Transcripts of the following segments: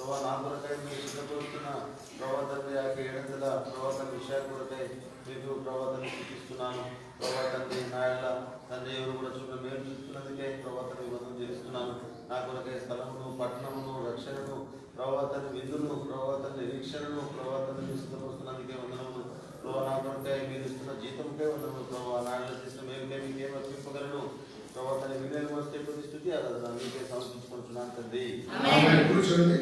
ప్రభావ నా కొరకై మీరు సిద్ధపడుతున్న ప్రభావాన్ని ఆ ఏడంతల ప్రభావ విషయాల కొరకై మీకు ప్రభావాన్ని సూచిస్తున్నాను. ప్రభావాన్ని నా యొక్క తండ్రి ఎవరు కూడా చూడ మేలు చూస్తున్నందుకే ప్రభావాన్ని వందనం చేస్తున్నాను. నా కొరకై స్థలమును పట్టణమును రక్షణను ప్రభావాన్ని విందును ప్రభావాన్ని నిరీక్షణను ప్రభావాన్ని సిద్ధపడుతున్నందుకే వందనములు. ప్రభావ నా కొరకై మీరు ఇస్తున్న జీతంకే వందనములు. ప్రభావ నా చేసిన మేలుకై మీకేం అర్పింపగలను. ప్రభావాన్ని వినయం వస్తే ప్రతి స్థుతి ఆరాధన మీకే సమర్పించుకుంటున్నాను తండ్రి. కూర్చోండి.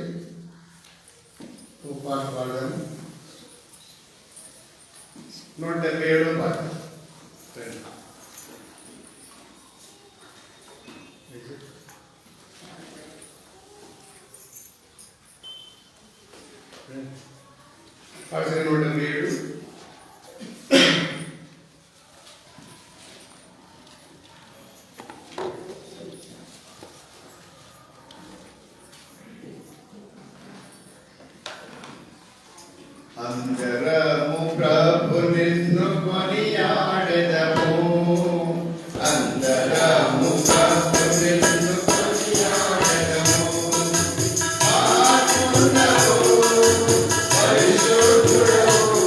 పాట పాడదాము. 177 పాట. పాట 177. అందరము ప్రభు నిన్ను కొనియాడెదము. అందరము ప్రభు నిన్ను కొనియాడెదము. ఆత్మనవు పరిశుద్ధుడవు,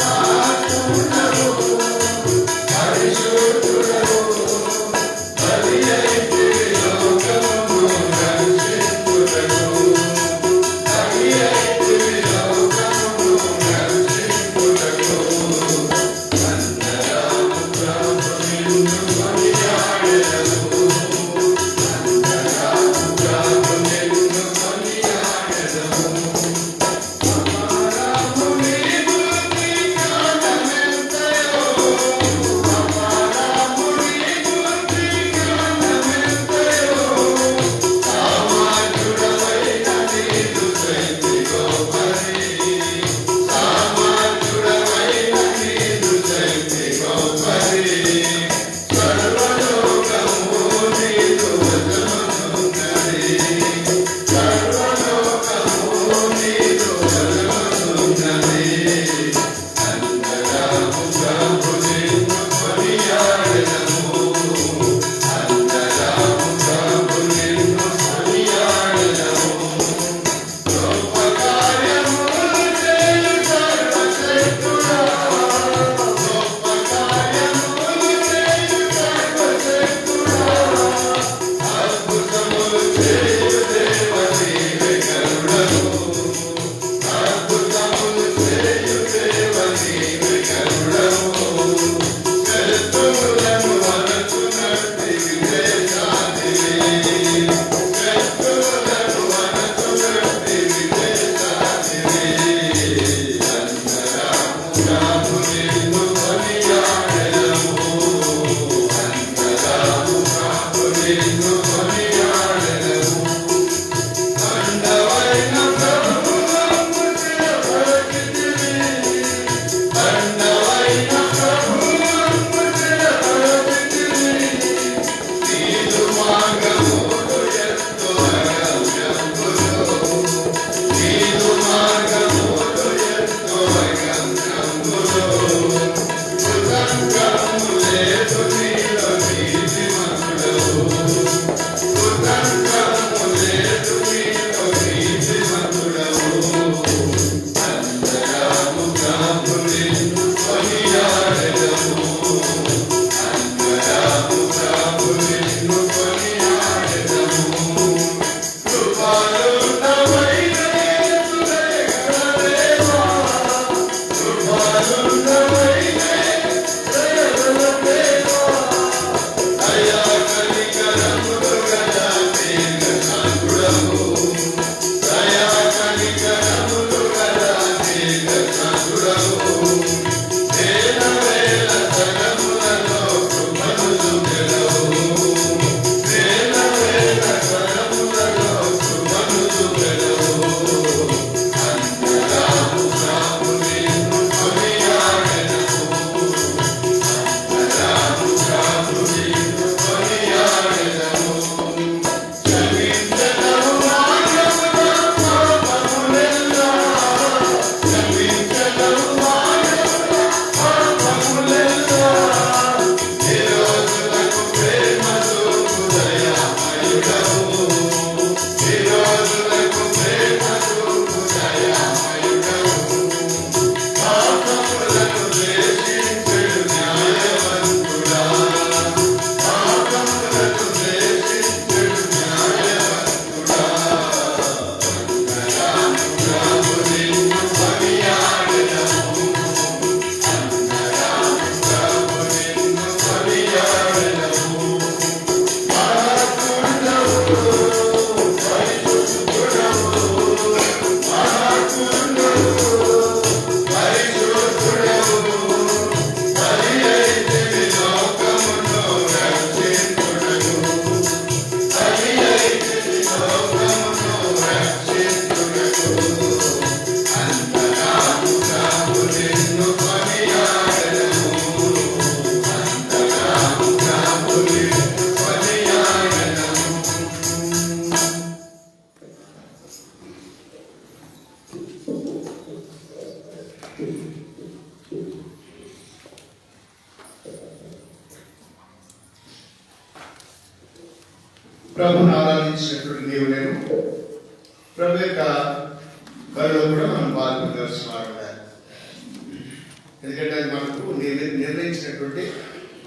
ఆత్మనవు పరిశుద్ధుడవు, బలియైతే లోకమును రక్షించుటకు, బలియైతే లోకమును రక్షించుటకు ప్రభుని ఆరాధించినటువంటి నీవు నేను ప్రభు యొక్క బలిలో కూడా మనం పాల్గొనవలసిన వారు ఉండాలి. ఎందుకంటే అది మనకు నిర్ణయించినటువంటి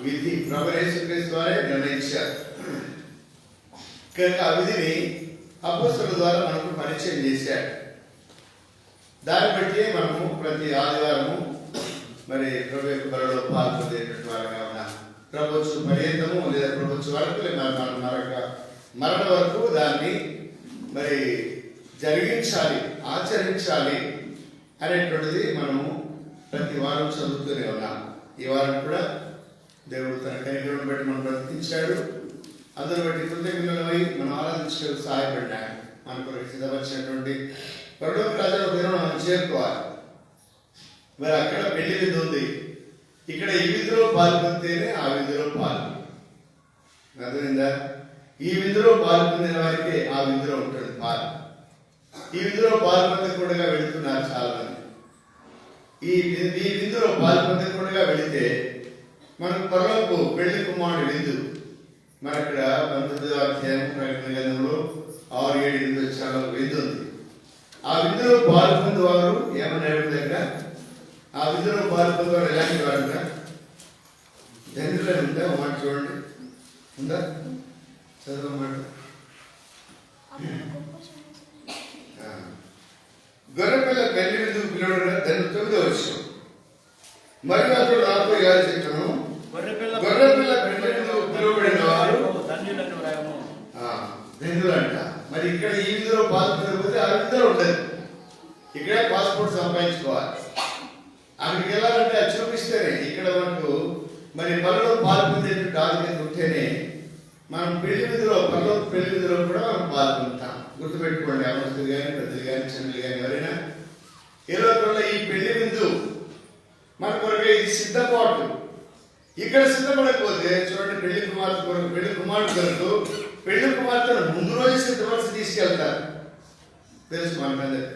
విధి. ప్రభు యేసుక్రీస్తు వారే నిర్ణయించారు కనుక ఆ విధిని అపోస్తలుల ద్వారా మనకు పరిచయం చేశాడు. దాన్ని బట్టి మనము ప్రతి ఆదివారము మరి ప్రభు యొక్క బలిలో పాల్గొనేటువంటి వారుగా ఉన్నాం. ప్రభుత్వ పర్యంతము లేదా ప్రభుత్వ వరకు మరణ వరకు దాన్ని మరి జరిగించాలి, ఆచరించాలి అనేటువంటిది మనము ప్రతి వారం చదువుతూనే ఉన్నాం. ఈ వారం కూడా దేవుడు తన కనికరం బట్టి మనం బ్రతికించాడు. అందరూ బట్టి కృతజ్ఞతలై మనం ఆరాధించడానికి సహాయపడ్డాడు. మన కొరకు సిద్ధపరిచినటువంటి పరలోక రాజ్యంలో దినం మనం చేరుకోవాలి. మరి అక్కడ పెళ్లి విధి ఉంది. ఇక్కడ ఈ విధిలో పాల్గొంటేనే ఆ విధిలో పాల్గొంది. అర్థమైందా? ఈ విధిలో పాల్గొనే వారికి ఆ విధిలో ఉంటుంది పాలు. ఈ విధిలో పాల్గొనకుండా వెళుతున్నారు చాలా మంది. ఈ విధిలో పాల్గొనకుండా వెళితే మనకు పరలోపు పెళ్లి కుమారుడు విందు మన ఇక్కడ 19వ అధ్యాయం ప్రకటన గ్రంథంలో 6-7 వచ్చాలో విందు ఉంది. ఆ విధిలో పాల్గొనే వారు ఏమన్నాడు దగ్గర ఆ విధిలో పాల్గొనే వారు ఎలాంటి వారు ధన్యులు ఉందా? మాట చూడండి, ఉందా? చదవమాట. గొర్రెపిల్ల పెళ్లి విందుకు పిలువడం దాని 9వ వచనం. మరియు అతడు నాతో ఇలా చెప్పాను, గొర్రెపిల్ల పెళ్లి విందుకు పిలువబడిన వారు ధన్యులంట. మరి ఇక్కడ ఈ విధిలో పాల్గొనకపోతే ఆ విధిలో ఉండదు. ఇక్కడే పాస్పోర్ట్ సంపాదించుకోవాలి. అక్కడికి వెళ్ళాలంటే అది చూపిస్తేనే ఇక్కడ మనకు మరి పనిలో పాల్గొనేటువంటి ఆధిక్యత ఉంటేనే మనం పెళ్లి విధిలో పనిలో పెళ్లి విధిలో కూడా మనం పాల్గొంటాం. గుర్తుపెట్టుకోండి, అవసరం కానీ పెద్దలు కానీ చిన్నలు కానీ ఎవరైనా ఏ లోకంలో ఈ పెళ్లి విందు మన కొరకు ఇది సిద్ధపాటు. ఇక్కడ సిద్ధపడకపోతే చూడండి, పెళ్లి కుమార్తె కొరకు పెళ్లి కుమారుడు కొరకు పెళ్లి కుమార్తెను ముందు రోజు సిద్ధపరిచి తీసుకెళ్తారు. తెలుసు మనకందరికి.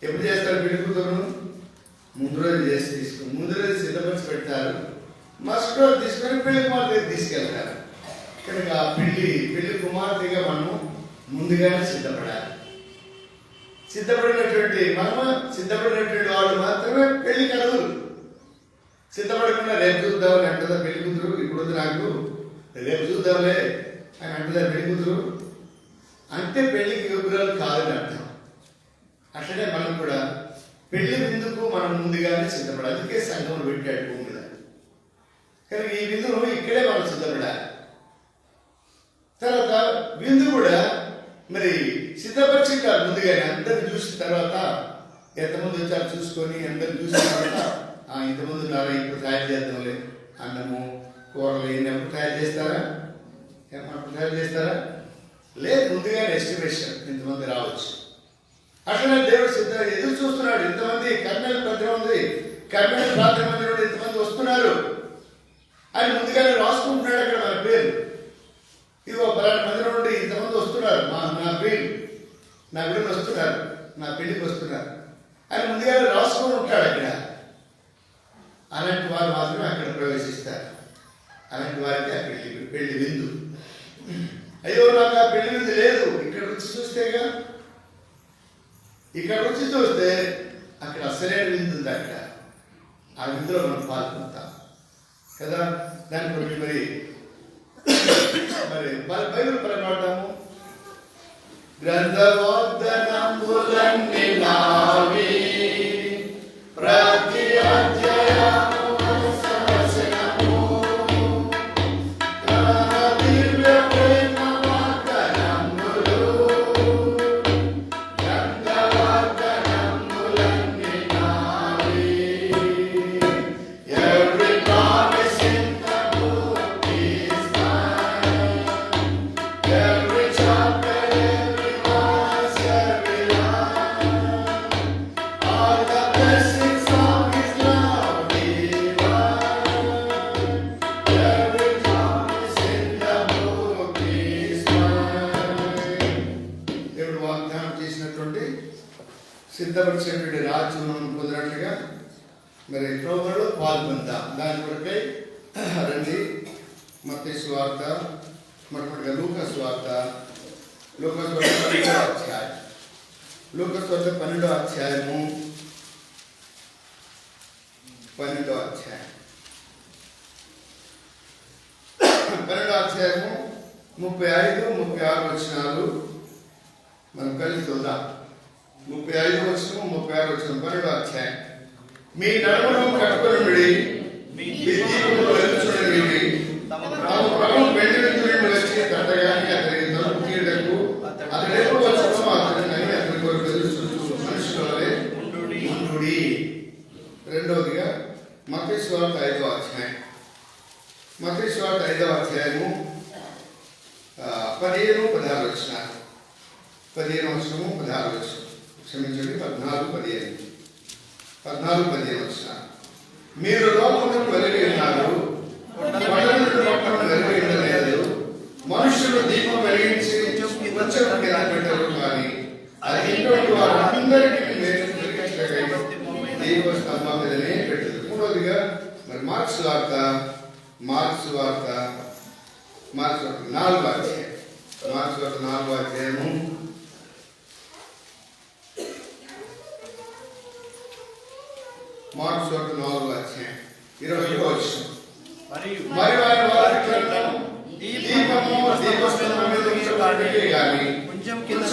ఎప్పుడు చేస్తారు పెళ్లి కూతురును? ముందు రోజు చేసి ముందు రోజు సిద్ధపరిచి పెడతారు. మస్ట్ రోజు తీసుకొని పెళ్లి కుమార్తె తీసుకెళ్తారు. కనుక పెళ్లి కుమార్తెగా మనము ముందుగానే సిద్ధపడాలి. సిద్ధపడినటువంటి వాళ్ళు మాత్రమే పెళ్లికి అడుగులు. సిద్ధపడకుండా రేపు చూద్దామని అంటదా పెళ్లి కూతురు. ఇప్పుడు నాకు రేపు చూద్దాంలే అని అంటదా పెళ్లి కూతురు. అంటే పెళ్లికి యోగ్యురాలు కాదని అర్థం. అట్లనే మనం కూడా పెళ్లి విందుకు మనం ముందుగానే సిద్ధపడాలి. అందుకే సంఘం పెట్టాడు భూమి మీద. కనుక ఈ విందును ఇక్కడే మనం సిద్ధపడాలి. తర్వాత విందు కూడా మరి సిద్ధపరిచింటారు ముందుగానే. అందరిని చూసిన తర్వాత ఎంతమంది వచ్చారు చూసుకొని అందరిని చూసిన తర్వాత ఇంతమంది ఉన్నారా, ఇప్పుడు తయారు చేద్దాంలే అన్నము కూరలు ఎప్పుడు తయారు చేస్తారా? అప్పుడు తయారు చేస్తారా? లేదు, ముందుగానే ఎస్టిమేషన్ ఇంతమంది రావచ్చు. అట్లనే దేవుడు ఎదురు చూస్తున్నాడు. ఇంతమంది కర్మేలు 10 మంది, కర్మేలు ప్రార్థన మందిరంలో ఇంతమంది వస్తున్నారు అని ముందుగానే రాసుకుంటున్నాడు. అక్కడ మన పేరు ఇదిగో పలానా మందిరం నుండి ఇంతమంది వస్తున్నారు, నా పేరు వస్తున్నారు, నా పెళ్లికి వస్తున్నారు అని ముందుగానే రాసుకొని ఉంటాడు అక్కడ. అలాంటి వారు మాత్రమే అక్కడ ప్రవేశిస్తారు. అలాంటి వారికి ఆ పెళ్లి విందు. అయ్యో నాకు ఆ పెళ్లి విందు లేదు, ఇక్కడ రుచి చూస్తేగా ఇక్కడ రుచి చూస్తే అక్కడ అసలైన విందు ఉంది. అక్కడ ఆ విందులో మనం పాల్గొంటాం కదా. దాని గురించి మరి బైబిల్ ప్రమాణము గ్రంథవాగ్దానములన్నీ నావి ప్రతి అధ్యాయము వచనము దివ్య ప్రేమ వాగ్దానములు గ్రంథవాగ్దానములన్నీ నావి. Every promise in the book is mine. Every chapter, every verse, every line. All the blessings of His love divine. Every promise in the book is mine. దేవుడు వాగ్దానం చేసినటువంటి సిద్ధపరిచినటువంటి రాజ్యం కుదిరినట్లుగా మరి ప్రోగ్రాంలో పాల్గొందాం. దాని కొరకై రండి. మత్తయి సువార్త, మొట్టమొదటిగా లూకాసు వార్త, లూకాసు వార్త 12వ అధ్యాయం, లూకాసు వార్త 12వ అధ్యాయము, 12వ అధ్యాయం, 12వ అధ్యాయము 35, 36 వచనాలు మనం కలిసి చూద్దాం. 35 వచనం, 36 వచనం, 12వ అధ్యాయం. మీ నడుమును కట్టుకొనుడి, మీ దీపములు వెలుగుచున్నవి. తమ ప్రభువు వెండి నుండి వచ్చి తట్టగానే అతనికి తలుపు తీయడకు అతడు ఎప్పుడు వచ్చునో అతడిని అతని కొరకు ఎదురుచూచు మనుషుల వలె ఉండుడి. రెండవదిగా మత్తయి సువార్త 5వ అధ్యాయం, మత్తయి సువార్త 5వ అధ్యాయము 15, 16 వచనాలు. 15వ వచనము, 16వ వచనం, క్షమించండి, 14, 15 వచనాలు. మీరు లోకమును వెలిగి ఉన్నారు, కొండలను పట్టణం వెలిగి ఉండలేదు. మనుషులు దీపం వెలిగించి కొంచెం కింద పెట్టరు, కానీ అది ఇంటి వారందరికీ దీప స్తంభం మీదనే పెట్టదు. మూడవదిగా మరి మార్క్స్ వార్త 4వ అధ్యాయం, మార్క్స్ వార్త 4వ అధ్యాయము, మార్క్స్ వార్త 4వ అధ్యాయం 21వ వచనం. మరియు దీపము దీపస్తంభం మీద ఉంచబడితే గాని కొంచెం కింద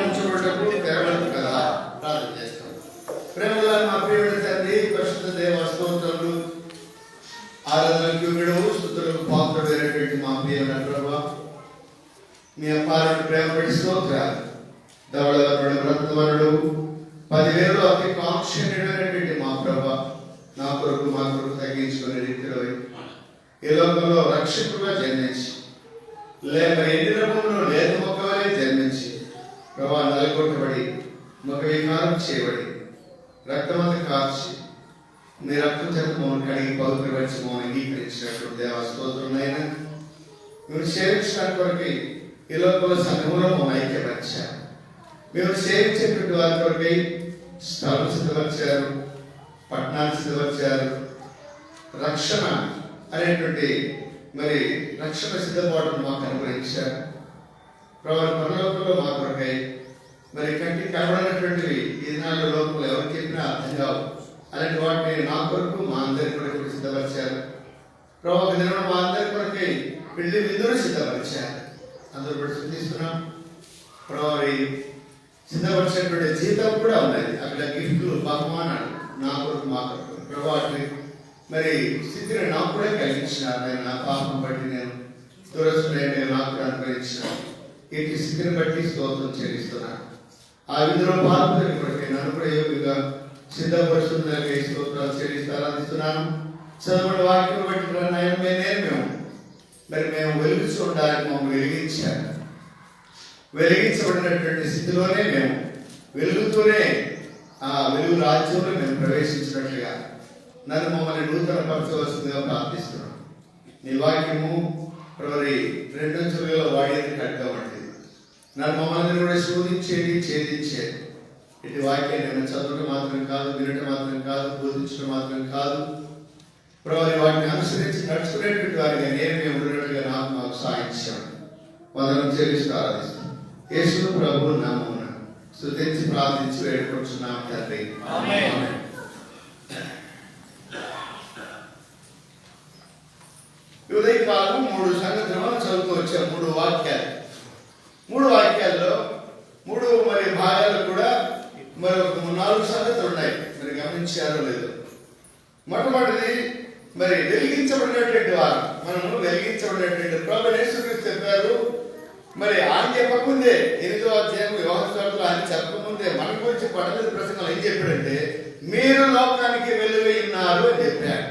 ఉంచబడటకు తేవలేదు కదా. ప్రార్థన చేస్తాం. ప్రేమగల మా ప్రియమైన తండ్రి, పరిశుద్ధ దేవ స్తోత్రములు, ఆరాధనకు విడువు స్తుతులకు పాత్రుడైనటువంటి మా ప్రియమైన ప్రభువా, మీ అపారమైన ప్రేమ పెట్టి స్తోత్రాలు. ధవళవరుడు వ్రతవరుడు 10,000 అతి కాంక్షణీయుడైనటువంటి మా ప్రభా, నా కొరకు మా కొరకు తగ్గించుకునే రీతిలో ఈ లోకంలో రక్షకుడుగా జన్మించి, లేక ఎండిరకంలో లేత మొక్క వలె జన్మించి ప్రభా నలగొట్టబడి ముఖ వికారం చేయబడి రక్తమంతా కార్చి మీ రక్తం చేత మమ్మల్ని కడిగి పవిత్రపరిచి మమ్మల్ని అంగీకరించినటువంటి దేవా స్తోత్రమైనా మీరు సేవించడానికి కొరకై ఈ లోకంలో సంఘంలో మమ్మల్ని ఐక్యపరిచారు. మేము సేవించేటువంటి వారి కొరకై స్థలం సిద్ధపరిచారు, పట్టణాన్ని సిద్ధపరిచారు. రక్షణ అనేటువంటి మరి రక్షణ సిద్ధపాటును మాకు అనుగ్రహించారు. ప్రభావ పరలోకంలో మా కొరకై మరి కంటికి కనబడినటువంటివి ఈ దినాల్లో లోకంలో ఎవరు చెప్పినా అర్థం కావు. అలాంటి వాటిని నా కొరకు మా అందరి కొరకు సిద్ధపరిచారు. ప్రభావ దిన మా అందరి కొరకై పెళ్లి విందును సిద్ధపరిచారు. అందరూ కూడా శుద్ధిస్తున్నాం. ప్రభావ సిద్ధపరిచినటువంటి జీతం కూడా ఉన్నది. అక్కడ గిఫ్ట్లు, బహుమానాలు నా కొరకు మా కొరకు ప్రభావాన్ని మరి స్థితిని నాకు కూడా కలిగించినారు. నేను నా పాపం బట్టి నేను దురస్తులైన నాకు కూడా అనుగ్రహించినాను. ఇటు స్థితిని బట్టి స్తోత్రం చెల్లిస్తున్నాను. ఆ విధంలో పాల్గొని కొరకే నన్ను కూడా యోగిగా సిద్ధపరుస్తున్న స్తోత్రాలు చెల్లిస్తూ ఆరాధిస్తున్నాను. చదవని వాక్యం బట్టి మేము మరి మేము వెలుగుతూ ఉండడానికి మమ్మల్ని వెలిగించారు. వెలిగించబడినటువంటి స్థితిలోనే మేము వెలుగుతూనే ఆ వెలుగు రాజ్యంలో మేము ప్రవేశించినట్లుగా నన్ను మమ్మల్ని నూతన పరచవలసిందిగా ప్రార్థిస్తున్నాం. నీ వాక్యము ప్రవరి 2 చురుగల వాడేది కట్టవంటిది. నన్ను మమ్మల్ని కూడా శోధించేది, ఛేదించేది. ఇటు వాక్యం నేను చదవడం మాత్రం కాదు, వినటం మాత్రం కాదు, బోధించడం మాత్రం కాదు, ప్రవరి వాటిని అనుసరించి నడుచుకునేటువంటి వారిగా నేను మేము ఉన్నట్టుగా మాకు సాయించాను. వందనం చెల్లిస్తూ ఆరాధిస్తాను. యేసు ప్రభు నామమున స్తుతించి ప్రార్థించి వేడుకుంటున్నాం తండ్రి. ఆమేన్. ఉదయకాలం 3 సంగతులు మనం చదువుతూ వచ్చాం. 3 వాక్యాలు. 3 వాక్యాల్లో 3 మరి భాగాలు కూడా మరి 4 సంగతులు ఉన్నాయి. మరి గమనించారో లేదో. మొట్టమొదటిది మరి వెలిగించబడినటువంటి వారు. మనము వెలిగించబడినటువంటి ప్రభు యేసుక్రీస్తు చెప్పారు. మరి ఆయన చెప్పకముందే 8వ అధ్యాయం యోహాను సువార్తలో ఆయన చెప్పకముందే మన గురించి పడలేదు ప్రసంగంలో ఏం చెప్పాడంటే, మీరు లోకానికి వెలుగై ఉన్నారు అని చెప్పాడు.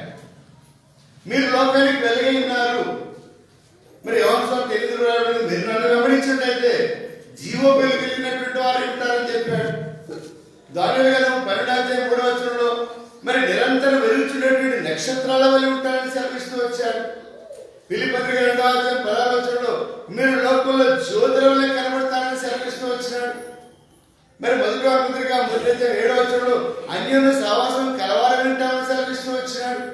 మీరు లోకానికి వెలుగై ఉన్నారు. మరి యోహాను సువార్త 8లో రాయబడింది, మీరు నన్ను వెంబడించినట్లయితే జీవో వెలుగలిగినటువంటి వారు ఉంటారని చెప్పాడు. దానిలో కదా 12వ అధ్యాయం 3వ వచనంలో మరి నిరంతరం వెలుగుతున్నటువంటి నక్షత్రాల వలె ఉంటారని సెలవిస్తూ వచ్చాడు. ఫిలిప్పీ పత్రిక 2వ అధ్యాయం 16వ వచనంలో మీరు లోకంలో జ్యోతుల వలె కనబడతారని సెలవిస్తూ వచ్చినాడు. మరి 1వ పత్రిక 3వ అధ్యాయం 7వ వచనంలో అన్యోన్య సహవాసం కలవాలని ఉంటామని సెలవిస్తూ వచ్చినాడు.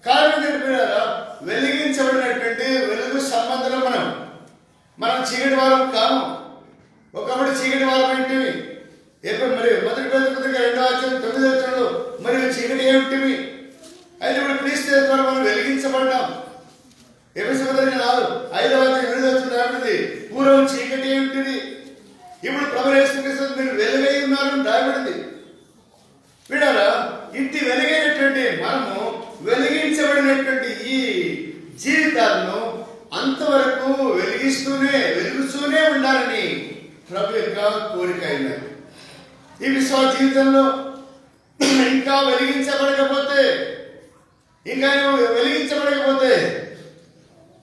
కారణం ఏంటంటారా? వెలిగించబడినటువంటి వెలుగు సంబంధంలో మనం చీకటి వారం కాము. ఒకప్పుడు చీకటి వారం ఏంటివి? ఎప్పుడు మరి 1వ పత్రిక 2వ అధ్యాయం 9వ వచనంలో మరి చీకటి ఏమిటివి? అయితే ఇప్పుడు క్రీస్తు ద్వారా మనం వెలిగించబడ్డాం. ఎఫెసీ పత్రిక 5వ అధ్యాయం 8వ వచనం రాబడింది, పూర్వం చీకటి ఏమిటిది, ఇప్పుడు ప్రభు యేసుక్రీస్తు మీరు వెలుగై ఉన్నారని రాయబడింది. విడారా, ఇంటి వెలుగైనటువంటి మనము వెలిగించబడినటువంటి ఈ జీవితాలను అంతవరకు వెలుగుతూనే ఉండాలని ప్రభు యొక్క కోరిక అయినది. ఈ విశ్వాస జీవితంలో ఇంకా వెలిగించబడకపోతే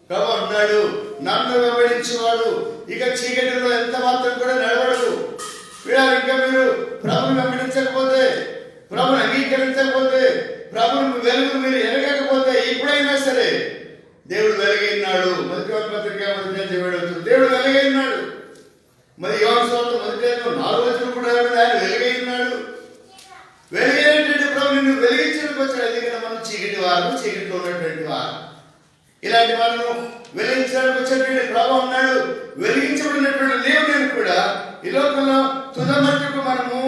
ప్రభు అన్నాడు, నన్ను వెంబడించేవాడు ఇక చీకటిలో ఎంత మాత్రం కూడా నడవడు. ఇంకా మీరు ప్రభుని వెంబడించకపోతే, ప్రభుని అంగీకరించకపోతే, ప్రభుని వెలుగును మీరు ఎరగకపోతే ఇప్పుడైనా సరే దేవుడు వెలుగైనాడు. 1వ పత్రిక 1వ అధ్యాయం దేవుడు వెలుగైనాడు. మరి యోహాను సువార్త 1వ అధ్యాయం 4వ వచనం కూడా ఆయన వెలుగైనాడు. వెలుగైనటువంటి ప్రభు నిన్ను వెలిగించడానికి వచ్చాడు. ఎందుకంటే మనం చీకటి వారు, చీకటిలో ఉన్నటువంటి వారు. ఇలాంటి వాళ్ళను వెలిగించడానికి వచ్చేటువంటి ప్రభు ఉన్నాడు. వెలిగించబడినటువంటి నేను కూడా ఈ లోకంలో తుదమట్టుకు మనము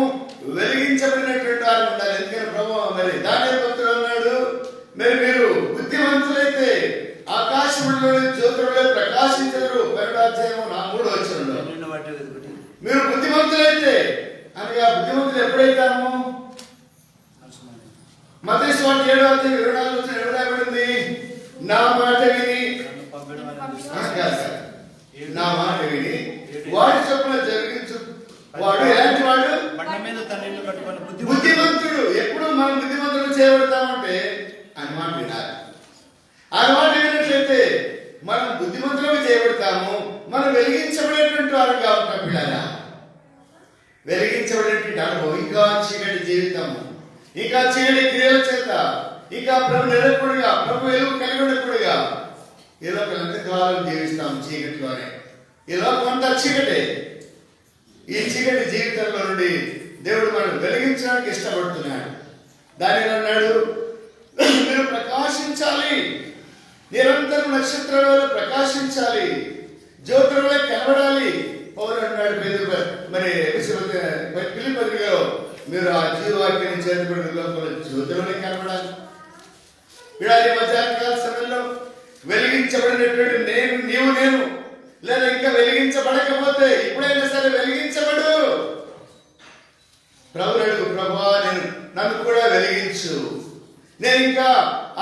వెలిగించబడినటువంటి వారు ఉండాలి. ఎందుకంటే ప్రభు మరి దానియేలు భక్తుడు అన్నాడు, మీరు బుద్ధిమంతులైతే ఆకాశంలోని జ్యోతులలో ప్రకాశించరు. 12వ అధ్యాయం 3వ వచనంలో మీరు బుద్ధిమంతులైతే అనగా బుద్ధిమంతులు ఎప్పుడైతాము? మత్తయి సువార్త 7వ అధ్యాయం 24వ వచనం ఎవరాయబడింది? నా మాట విని వాడి చొప్పున జరిగించు వాడు ఎలాంటి వాడు? బుద్ధిమంతుడు. ఎప్పుడు మనం బుద్ధిమంతులు చేయబడతామంటే ఆయన మాట వినాలి. ఆయన మాట వినట్లయితే మనం బుద్ధిమంతులుగా చేయబడతాము. మనం వెలిగించబడేటువంటి వారుగా ఉంటాం. పిల్లల వెలిగించబడేటువంటి అనుభవం, ఇంకా చీకటి జీవితము, ఇంకా చీకటి క్రియల చేత, ఇంకా ప్రభు నిరకుడుగా, ప్రభు వెలుగు కలిగి ఉండకుడుగా ఈ లోకం ఎంతకాలం జీవిస్తాం చీకటిలోనే. ఈ లోకం అంతా చీకటే. ఈ చీకటి జీవితంలో నుండి దేవుడు మనం వెలిగించడానికి ఇష్టపడుతున్నాడు. దానిని అన్నాడు, మీరు ప్రకాశించాలి, నిరంతరం నక్షత్రాల ప్రకాశించాలి, జ్యోతులలో కనబడాలి. పౌలు అన్నాడు మరి ఫిలిప్పీ పత్రికలో మీరు ఆ జీవవాక్యాన్ని చేతబడిన లోపల జ్యోతులనే కనబడాలి. విడాలి మధ్యాహ్నకాల సమయంలో వెలిగించబడినటువంటి నేను లేదా ఇంకా వెలిగించబడకపోతే ఇప్పుడైనా సరే వెలిగించబడు. ప్రభు అడుగు, ప్రభా నన్ను కూడా వెలిగించు, నేను ఇంకా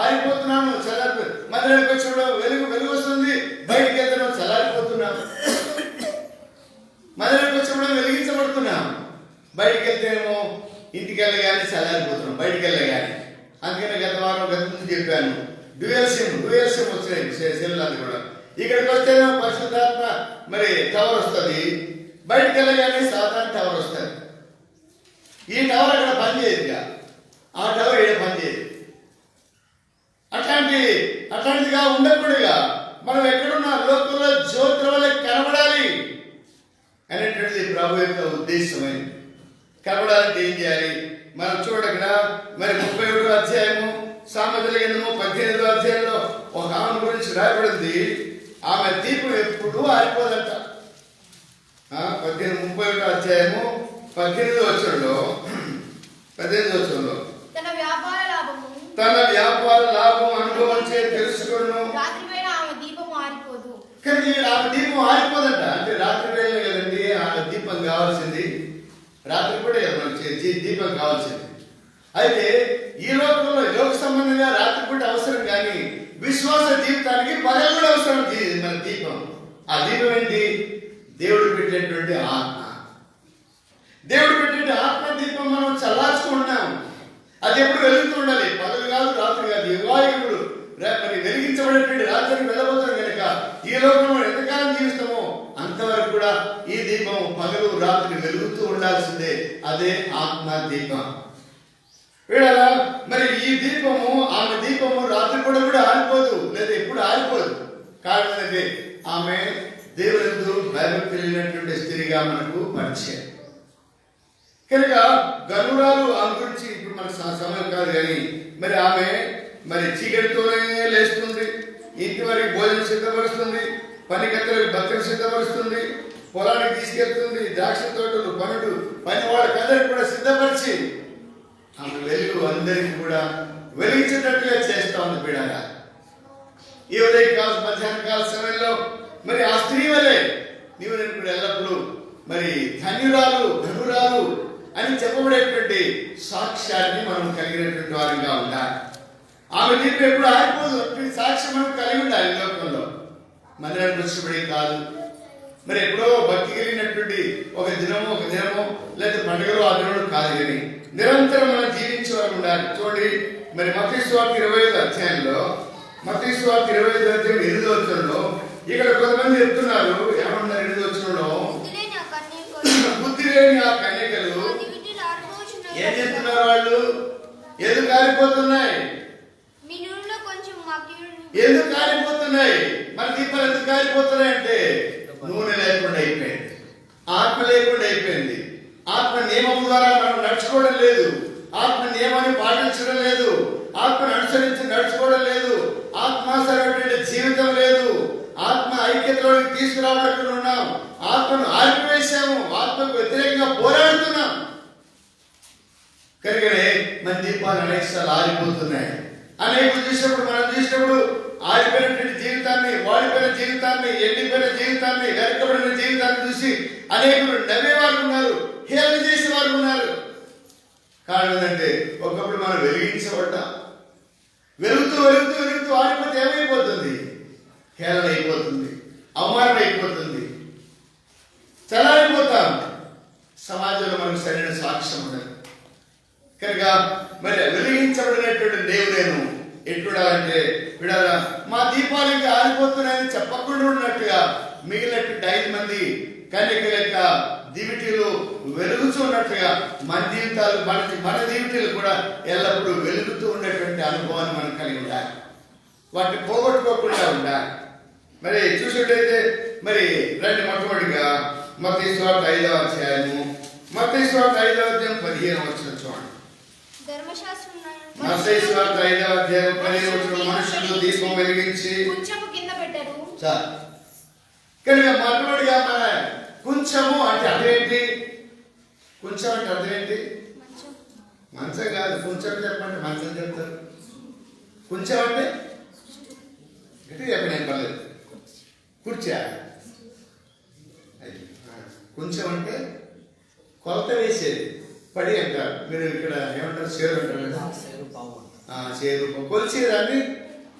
ఆరిపోతున్నాను, మందిరానికి వచ్చినప్పుడు వెలుగు వస్తుంది, బయటికి వెళ్తున్నాను, చల్లారిపోతున్నాను. మందిరానికి వచ్చినప్పుడు వెలిగించబడుతున్నాం, బయటికి వెళ్తేనేమో ఇంటికి వెళ్ళగానే చల్లారిపోతున్నాం, బయటికి వెళ్ళగానే. అందుకనే గత ముందు చెప్పాను, డ్యూయల్ సిమ్ వచ్చినాయి సెల్లాది కూడా. ఇక్కడికి వస్తేనేమో పరిశుద్ధాత్మ మరి టవర్ వస్తుంది, బయటికి వెళ్ళగానే సాధారణ టవర్ వస్తుంది. ఈ టవర్ అక్కడ పనిచేయదుగా, ఆ టవర్ ఇక్కడ పనిచేయదు. అట్లాంటిదిగా ఉండకూడదుగా. మనం ఎక్కడున్నా లోకంలో జ్యోతుల వల్ల కనబడాలి అనేటువంటిది ప్రభు యొక్క ఉద్దేశమైంది. కనబడాలంటే ఏం చేయాలి? మనం చూడక్కడ మరి 31వ అధ్యాయము సామెతల గ్రంథము 18వ అధ్యాయంలో ఒక ఆమె గురించి రాయబడింది. ఆమె దీపం ఎప్పుడు ఆరిపోదంట. 31వ అధ్యాయము 18వ వచనంలో తన వ్యాపార లాభం అనుభవించే తెలుసుకును. రాత్రి వేళ ఆమె దీపం ఆరిపోదు. కానీ ఆమె దీపం ఆరిపోదంట. అంటే రాత్రి వేళ కదండి ఆమె దీపం కావాల్సింది. రాత్రి కూడా మనకి దీపం కావాల్సింది. అయితే ఈ లోకంలో లోక సంబంధంగా రాత్రి కూడా అవసరం, కానీ విశ్వాస జీవితానికి పగలు కూడా అవసరం. మన దీపం, ఆ దీపం ఏంటి? దేవుడు పెట్టినటువంటి ఆత్మ. దేవుడు పెట్టిన ఆత్మ దీపం మనం చల్లార్చుకుంటున్నాం. అది ఎప్పుడు వెలుగుతూ ఉండాలి, పగలు కాదు రాత్రి కాదు. యుగాయుగుడు మరి వెలిగించబడేటువంటి రాత్రికి వెళ్ళబోతున్నాం కనుక ఈ లోకంలో ఎంతకాలం జీవిస్తామో అంతవరకు కూడా ఈ దీపం పగలు రాత్రి వెలుగుతూ ఉండాల్సిందే. అదే ఆత్మ దీపం. వీళ్ళ మరి ఈ దీపము, ఆమె దీపము రాత్రి కూడా ఆరిపోదు, లేదా ఎప్పుడు ఆరిపోదు. కారణం ఏంటంటే ఆమె దేవుడు భయభక్తి కలిగినటువంటి స్త్రీగా మనకు పరిచయం కనుక గనురాలు ఆమె గురించి ఇప్పుడు మనకు సమయం కాదు, కానీ మరి ఆమె మరి చీకటితోనే లేస్తుంది, ఇంటి వరకు భోజనం సిద్ధపరుస్తుంది, పనికత్తలకు బట్టలు సిద్ధపరుస్తుంది, పొలానికి తీసుకెళ్తుంది, ద్రాక్ష తోటలు పని వాళ్ళకందరికి కూడా సిద్ధపరిచి ఆమె వెలుగు అందరికీ కూడా వెలిగించేటట్టుగా చేస్తా ఉంది. బిడ్డగా ఈ ఉదయకాల మధ్యాహ్న కాల సమయంలో మరి ఆ స్త్రీ వలె నీవు నేను కూడా ఎల్లప్పుడూ మరి ధన్యురాలు ధనురాలు అని చెప్పబడేటువంటి సాక్ష్యాన్ని మనం కలిగినటువంటి వారిగా ఉండాలి. ఆమె దీపం ఎప్పుడు ఆరిపోదు. సాక్ష్యం మనం కలిగి ఉండాలి. లోకంలో మందిరానికి వచ్చినప్పుడే కాదు, మరి ఎప్పుడో భక్తి కలిగినటువంటి ఒక దినమో లేదా పండుగలో ఆ దినములు కాదు, కానీ నిరంతరం మనం జీవించేవారు ఉండాలి. చూడండి మరి మత్తయి సువార్త 25వ అధ్యాయంలో 8వ వచనంలో ఇక్కడ కొంతమంది చెప్తున్నారు, ఏమన్నారు 8వ వచనంలో? బుద్ధి లేని ఆ కన్యకలు ఏం చెప్తున్నారు? వాళ్ళు ఎందుకు కాలిపోతున్నాయి? ఎందుకు కాలిపోతున్నాయి? మన దీపాలు ఎందుకు కాలిపోతున్నాయి అంటే నూనె లేకుండా అయిపోయింది, ఆత్మ లేకుండా అయిపోయింది. ఆత్మ నియమం ద్వారా మనం నడుచుకోవడం లేదు, ఆత్మ నియమాన్ని పాటించడం లేదు, ఆత్మను అనుసరించి నడుచుకోవడం లేదు, ఆత్మాసరైనటువంటి జీవితం లేదు, ఆత్మ ఐక్యతలోకి తీసుకురావడానికి ఉన్నాం, ఆత్మను ఆరిపివేశాము, ఆత్మకు వ్యతిరేకంగా పోరాడుతున్నాం. కనుకనే మన దీపాలు అనేకసార్లు ఆరిపోతున్నాయి. అనేకులు చూసినప్పుడు మనం చూసినప్పుడు ఆరిపోయినటువంటి జీవితాన్ని, వాడిపోయిన జీవితాన్ని, ఎండిపోయిన జీవితాన్ని, వెనకబడిన జీవితాన్ని చూసి అనేకులు నవ్వేవారు ఉన్నారు, హేళన చేసేవారు ఉన్నారు. కారణం ఏంటంటే ఒకప్పుడు మనం వెలిగించబడ్డాం, వెలుగుతూ ఆరిపోతే ఏమైపోతుంది? హేళన అయిపోతుంది, అవమానం అయిపోతుంది, చల్లారిపోతాం. సమాజంలో మనకు సరైన సాక్ష్యం ఉండదు. కనుక మరి వెలిగించబడినటువంటి దేవుడేను ఎట్లుండాలంటే విడాల మా దీపాలు ఇంకా ఆరిపోతున్నాయని చెప్పకుండా ఉన్నట్టుగా మిగిలినటువంటి 5 మంది కన్యకల యొక్క దివిటీలు వెలుగుతూ ఉన్నట్టుగా మన జీవితాలు మన జీవితాలు కూడా ఎల్లప్పుడూ వెలుగుతూ ఉండేటువంటి అనుభవాన్ని మనం కలిగి ఉండాలి. వాటిని పోగొట్టుకోకుండా ఉండాలి. మరి చూసినట్టయితే మరి రండి, మొట్టమొదటిగా మత్తయి సువార్త 5వ అధ్యాయము 15వ వచనం చూడండి. మత్తయి సువార్త 5వ అధ్యాయం 15వ వచనం. మనుషులు దీపం వెలిగించి కొంచెము కింద పెట్టారు. కనుక మొట్టమొదటిగా మన కొంచెము అంటే అదేంటి? కొంచెం అంటే అదేంటి? మంచం కాదు, కొంచెం చెప్పండి. మంచం చెప్తారు. కొంచెం అంటే గట్టి చెప్పండి, ఏం పర్లేదు. కూర్చా. కొంచెం అంటే కొలత వేసేది, పడి అంటారు. మీరు ఇక్కడ ఏమంటారు? సేరు అంటారు. సేరు కొలిచేదాన్ని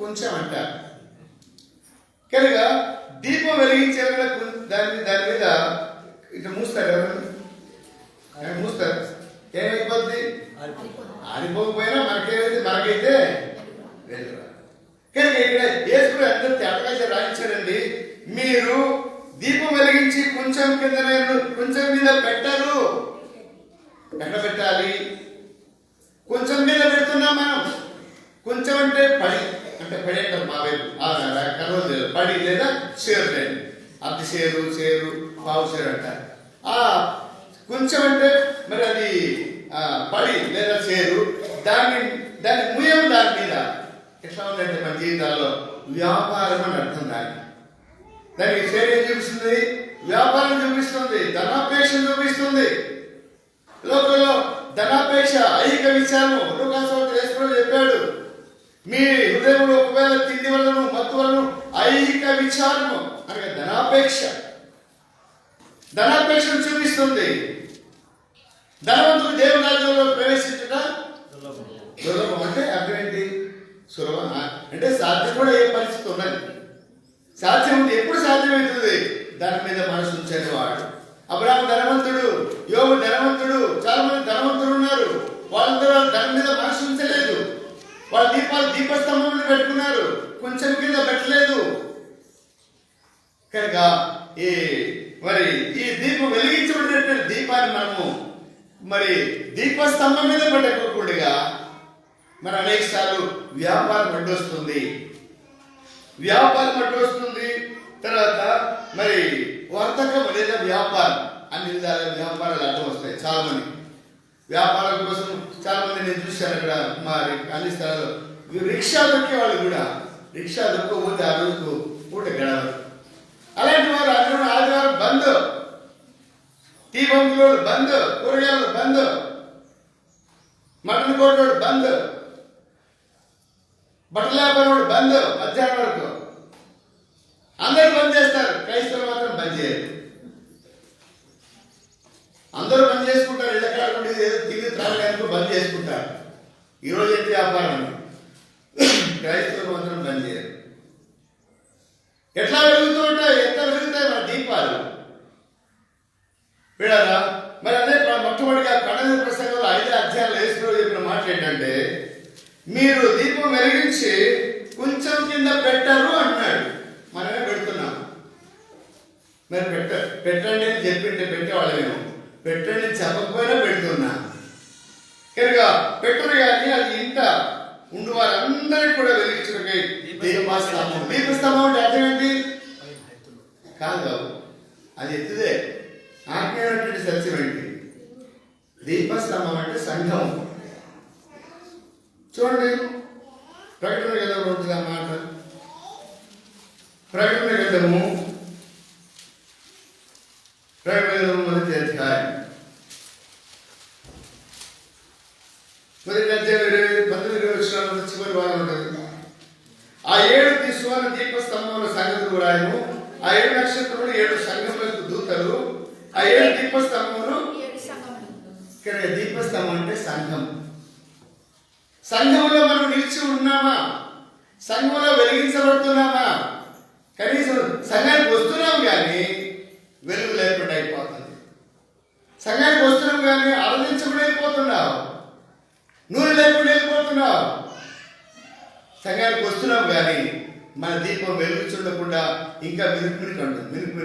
కొంచెం అంటారు. కనుక దీపం వెలిగించే దాని మీద ఇట్లా మూస్తారు ఎవరైనా, మూస్తారు. ఏమైపోద్ది? ఆరిపోకపోయినా మనకైతే వెలుగు. కనుక ఇక్కడ యేసు అందరూ తేటగా రాయించారండి, మీరు దీపం వెలిగించి కొంచెం మీద పెట్టరు. ఎక్కడ పెట్టాలి? కొంచెం మీద పెడుతున్నాం మనం. కొంచెం అంటే పడి అంటారు మా వైపు, కర్రలు లేదు, పడి లేదా షేరు లేదు, అర్ధ షేరు పావు షేరు అంటారు. కొంచెం అంటే మరి అది పడి లేదా షేరు, దాన్ని ముయం దాని మీద. ఎట్లా ఉందంటే మన జీవితాల్లో వ్యాపారం అని అర్థం. దానికి షేర్ ఏం చూపిస్తుంది? వ్యాపారం చూపిస్తుంది, ధనాపేక్షను చూపిస్తుంది. లోకంలో ధనాపేక్ష, ఐహిక విచారము. యేసు చెప్పాడు, మీ హృదయంలో ఒకవేళ తిండి వలన, మత్తు వలన ఐహిక విచారము అనగా ధనాపేక్షను చూపిస్తుంది. ధనవంతుడు దేవుని రాజ్యంలో ప్రవేశించుట దుర్లభం. అంటే అర్థం ఏంటి? సులభం అంటే సాధ్యం కూడా ఏ పరిస్థితి ఉన్నది. సాధ్యం ఉంది. ఎప్పుడు సాధ్యమవుతుంది? దాని మీద మనసు ఉంచని వాడు. అబ్రాహాము ధనవంతుడు, యోబు ధనవంతుడు, చాలా మంది ధనవంతులు ఉన్నారు. వాళ్ళందరూ దాని మీద మనసు ఉంచలేదు. వాళ్ళ దీపస్తంభం మీద పెట్టుకున్నారు, కొంచెం కింద పెట్టలేదు. కనుక ఈ దీపం వెలిగించబడినటువంటి దీపాన్ని మనము దీపస్తంభం మీద పెట్టకూడదుగా అనేక సార్లు వ్యాపారం అడ్డొస్తుంది. తర్వాత వర్తకం లేదా వ్యాపారం, అన్ని విధాల వ్యాపారాలు అడ్డం వస్తాయి. చాలా మంది వ్యాపారం కోసం చాలా మంది నేను చూశాను అక్కడ అన్ని స్థలాల్లో రిక్షా దొక్కే వాళ్ళు కూడా, రిక్షా దొక్కకపోతే ఆ రోజుకు పూట గడవరు. అలాంటి వారు ఆదివారం బంద్, టీ బంకులు బంద్, కూరగాయలు బంద్, మటన్ కోటోడు బంద్, బట్టల వ్యాపారం బంద్. మధ్యాహ్నం వరకు అందరూ బంద్ చేస్తారు, క్రైస్తవులు మాత్రం బంద్ చేయరు. అందరూ బంద్ చేసుకుంటారు. ఇళ్ళ కాకుండా ఏదో తిరిగి త్రాగడానికి బంద్ చేసుకుంటారు. ఈరోజు ఏంటి వ్యాపారం? క్రైస్తవులు మాత్రం బంద్ చేయరు. ఎట్లా వెలుగుతూ ఉంటాయి? ఎట్లా వెలుగుతాయి మన దీపాలు? వీడారా అదే మొట్టమొదటిగా కడల ప్రసంగంలో 5 అధ్యాయాలు యేసు చెప్పిన మాట ఏంటంటే, మీరు దీపం వెలిగించి కొంచెం కింద పెట్టరు అన్నాడు. మనమే పెడుతున్నాం. పెట్టండి అని చెప్పింటే పెట్టేవాళ్ళమేమో, పెట్టండి చెప్పకపోయినా పెడుతున్నా. కనుక పెట్టురు కానీ అది ఇంత ఉండు వారందరికీ కూడా వెలిగించుకై దీపస్తంభం. దీపస్తంభం అంటే అర్థం ఏంటి? కాదు, అది ఎత్తుదే. ఆజ్ఞానటువంటి సత్యం ఏంటి? దీపస్తంభం అంటే సంఘం. చూడండి, ప్రకటన గ్రంథంలో ఉంటుంది అన్నమాట. ప్రకటన గ్రంథము మొదటి అధ్యాయం 19 చివరి వారం ఉంటుంది. ఆ 7 సువర్ణ దీపస్తంభముల సంగతులు రాయము. ఆ 7 నక్షత్రములు 7 సంఘములకు దూతలు. ఆ 7 దీపస్తంభములు. ఇక్కడ దీపస్తంభం అంటే సంఘం. సంఘంలో మనం నిలిచి ఉన్నామా? సంఘంలో వెలిగించబడుతున్నామా? కనీసం సంఘానికి వస్తున్నాం కానీ వెలుగు లేకుండా అయిపోతుంది. సంఘానికి వస్తున్నాం కానీ ఆరాధించకుండా వెళ్ళిపోతున్నావు, నూనె లేకుండా వెళ్ళిపోతున్నావు. సంఘానికి వస్తున్నాం కానీ మన దీపం వెలుగుచుండకుండా ఇంకా మిరుకు అంటుంది. మిరుకు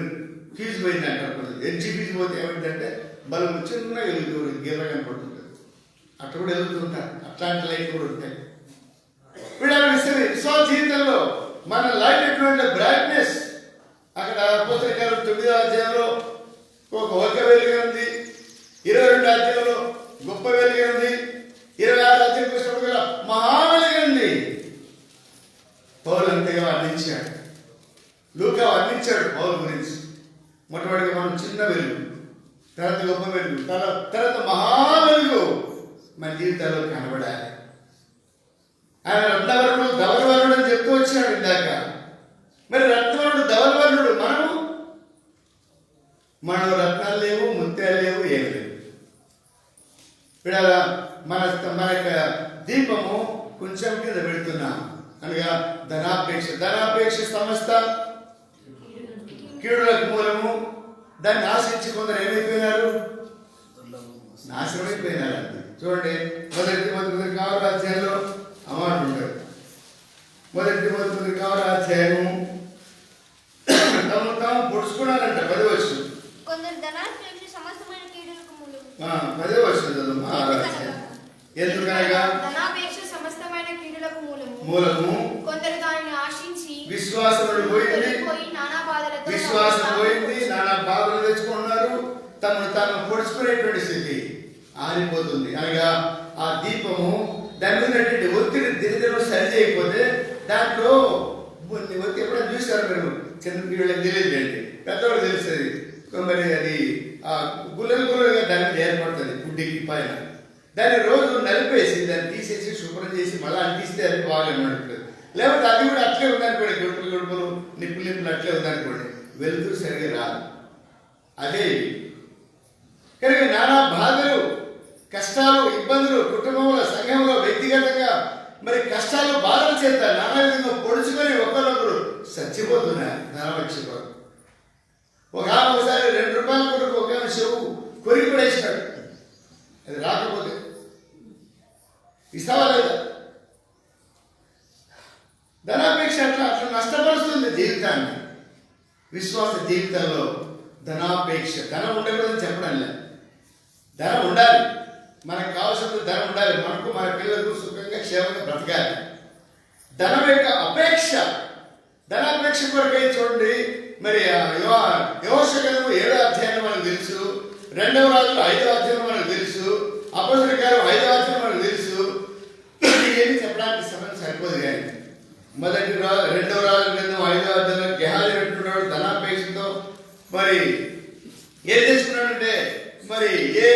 ఫీజు పోయింది అంటారు. ఎన్జీ ఫీజు పోతే ఏమిటంటే బలం చిన్నగా వెలుగుతూ గిర్ర కనపడుతుంది. అట్లా కూడా వెలుగుతుంటారు. అట్లాంటి లైట్ కూడా ఉంటాయి. విశ్వాస జీవితంలో మన లైట్ ఎటువంటి బ్రైట్నెస్. అక్కడ అపోస్తలుల కార్యాలు 9వ అధ్యాయంలో ఒక వెలుగు ఉంది, 22వ అధ్యాయంలో గొప్ప వెలుగు ఉంది, 26వ అధ్యాయం వచ్చినప్పుడు మహావెలుగు ఉంది. పౌలు అంతగా వర్ణించాడు, లూకా వర్ణించాడు పౌలు గురించి. మొట్టమొదటిగా మనం చిన్న వెలుగు, తర్వాత గొప్ప వెలుగు, తర్వాత మహావెలుగు మన జీవితాల్లో కనబడాలి. ఆయన రత్నవర్ణుడు ధవలవర్ణుడు అని చెప్తూ వచ్చాడు ఇందాక. మరి రత్నవర్ణుడు ధవలవర్ణుడు మనం రత్నాలు లేవు, ముత్యాలు లేవు, ఏమి లేవు. మన యొక్క దీపము కొంచెం కింద పెడుతున్నాం అనగా ధనాపేక్ష సమస్త కీడులకు మూలము. దాన్ని ఆశించి కొందరు ఏమైపోయినారు? నాశనమైపోయినారు. అంతే. చూడండి, మొదటి 1 అధ్యాయంలో అమాట ఉంటాడు. మొదటి 1 అధ్యాయము తాము పొడుచుకున్నారంట. 10వ వచనం. ఎందుకనగా మూలము విశ్వాసం పోయింది, నానా బాధలు తెచ్చుకుంటున్నారు. తాను పొడుచుకునేటువంటి స్థితి ఆరిపోతుంది. అనగా ఆ దీపము దాని మీద ఒత్తిడి దినదినం సరి చేయకపోతే దాంట్లో ఒత్తిడి ఎప్పుడైనా చూసారు మీరు? చిన్న పిల్లలకి తెలియదు, పెద్దవాళ్ళు తెలుస్తుంది. మరి అది గుల్లలు గుల్లలుగా దాని మీద ఏర్పడుతుంది గుడ్డికి పైన. దాన్ని రోజు నలిపేసి దాన్ని తీసేసి శుభ్రం చేసి మళ్ళీ అంటిస్తే అది బాగా నడుపుతుంది. లేకపోతే అది కూడా అట్లే ఉందనుకోండి, గొడుపులు గొడుపులు నిప్పులు నిప్పులు అట్లే ఉందనుకోండి, వెలుతురు సరిగా రాదు. అదే కనుక నానా బాధలు, కష్టాలు, ఇబ్బందులు కుటుంబంలో, సంఘంలో, వ్యక్తిగతంగా మరి కష్టాలు, బాధలు చేత నానా విధంగా పొడుచుకొని ఒకరొకరు చచ్చిపోతున్నారు ధనవక్ష కొరకు. ఒక ఆమె ఒకసారి 2 రూపాయల కొరకు ఒక ఆమె చెవు కొరికి పడేసినాడు. అది రాకపోతే ఇస్తావా లేదా? ధనాపేక్ష అట్లా నష్టపరుస్తుంది జీవితాన్ని. విశ్వాస జీవితంలో ధనాపేక్ష, ధనం ఉండకూడదని చెప్పడం లేదు. ధనం ఉండాలి, మనకు కావాల్సిన ధనం ఉండాలి, మనకు మన పిల్లలకు సుఖంగా క్షేమంగా బ్రతకాలి. ధనం యొక్క అపేక్ష, ధనాపేక్ష కొరకై చూడండి. మరి యెహోషువ 7వ అధ్యాయం మనకు తెలుసు, 2వ రాజులు 5వ అధ్యాయం మనకు తెలుసు, అపోస్తలుల కార్యం 5వ అధ్యాయం మనకు తెలుసు. ఏమి చెప్పడానికి సమయం సరిపోదు. కానీ 2వ రాజుల గ్రంథం 5వ అధ్యాయంలో గెహాజీ పెట్టుకున్నాడు ధనాపేక్షతో. మరి ఏం చేసుకున్నాడంటే, మరి ఏ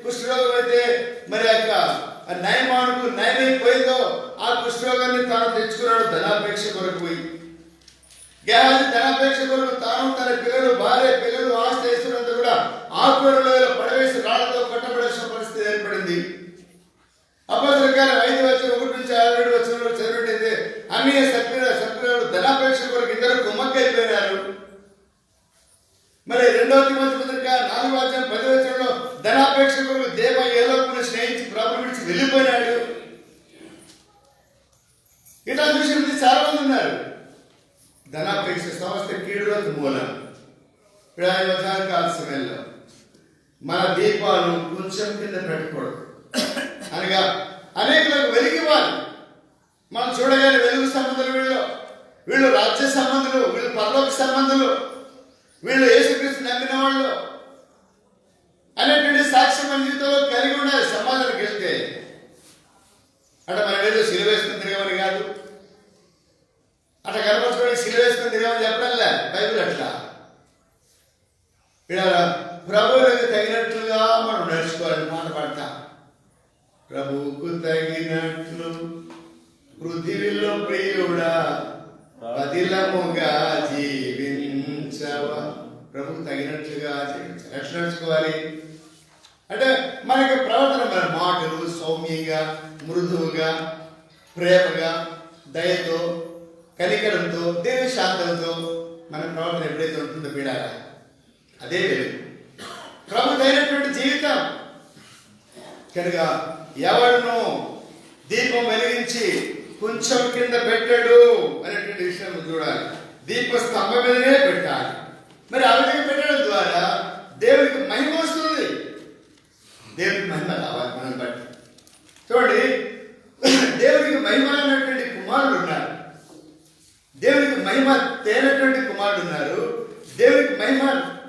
కుష్ఠరోగం అయితే మరి నయమానుకు నయమైపోయిందో ఆ కుష్ఠరోగాన్ని తాను తెచ్చుకున్నాడు ధనాపేక్ష కొరకు పోయి. గెహాజీ ధనాపేక్ష కొరకు తాను, తన పిల్లలు, భార్య, పిల్లలు, ఆస్తి వేస్తున్నంత కూడా ఆకుకూరలో పడవేసి రాళ్లతో కొట్టబడాల్సిన పరిస్థితి ఏర్పడింది. అపోస్తలుల కార్యం 5వ అధ్యాయం 1 నుంచి 6 వచనాలు చదివినట్లయితే అన్నయ్య సప్పిరాలు ధనాపేక్ష కొరకు ఇద్దరు కుమ్మక్కైపోయినారు. మరి 2వ తిమోతి పత్రిక 4వ అధ్యాయం 10వ వచనంలో ధనాపేక్ష కొరకు దేవ ఏలోపుని స్నేహించి ప్రభు విడిచి వెళ్ళిపోయినాడు. ఇట్లా చూసినది చాలా మంది ఉన్నారు. ధనాపేక్ష సమస్త కీడులకు మూలం. మధ్యాహ్నకాల సమయంలో మన దీపాలు కొంచెం కింద పెట్టకూడదు. అనగా అనేకులకు వెలిగివ్వాలి. మనం చూడగానే వెలుగు సంబంధులు, వీళ్ళు రాజ్య సంబంధులు, వీళ్ళు పరలోక సంబంధులు, వీళ్ళు యేసుక్రీస్తు నమ్మిన వాళ్ళు అనేటువంటి సాక్ష్యం మన జీవితంలో కలిగి ఉండాలి. సమాజానికి వెళ్తే అంటే మనం ఏదో సిలువ వేసుకుని తిరగమని కాదు, అట్లా కనపరచుకోవడానికి సిలువ వేసుకుని తిరగమని చెప్పడంలే బైబిల్. అట్లా ఇక్కడ ప్రభువులకు తగినట్లుగా మనం నడుచుకోవాలని మాట పడతా. ప్రభువుకు తగినట్లు పృథివీలో ప్రియుడా పదిలముగా జీవించవా. ప్రభువుకు తగినట్లుగా జీవించాలి. ఎట్లా నడుచుకోవాలి అంటే మనకి ప్రవర్తన, మన మాటలు సౌమ్యంగా, మృదువుగా, ప్రేమగా, దయతో, కనికరంతో, దీర్ఘశాంతంతో మన ప్రవర్తన ఎప్పుడైతే ఉంటుందో పీడాల అదే వెలుగు, ప్రభు అయినటువంటి జీవితం. కనుక ఎవరినో దీపం వెలిగించి కొంచెం కింద పెట్టాడు అనేటువంటి విషయం చూడాలి. దీప స్తంభం మీదనే పెట్టాలి. మరి ఆ విధంగా పెట్టడం ద్వారా దేవుడికి మహిమ వస్తుంది. దేవుడికి మహిమ రావాలి మనం బట్టి. చూడండి, దేవుడికి మహిమ అన్నటువంటి కుమారుడు ఉన్నారు, దేవుడికి మహిమ తేనటువంటి కుమారుడు ఉన్నారు, దేవుడికి మహిమ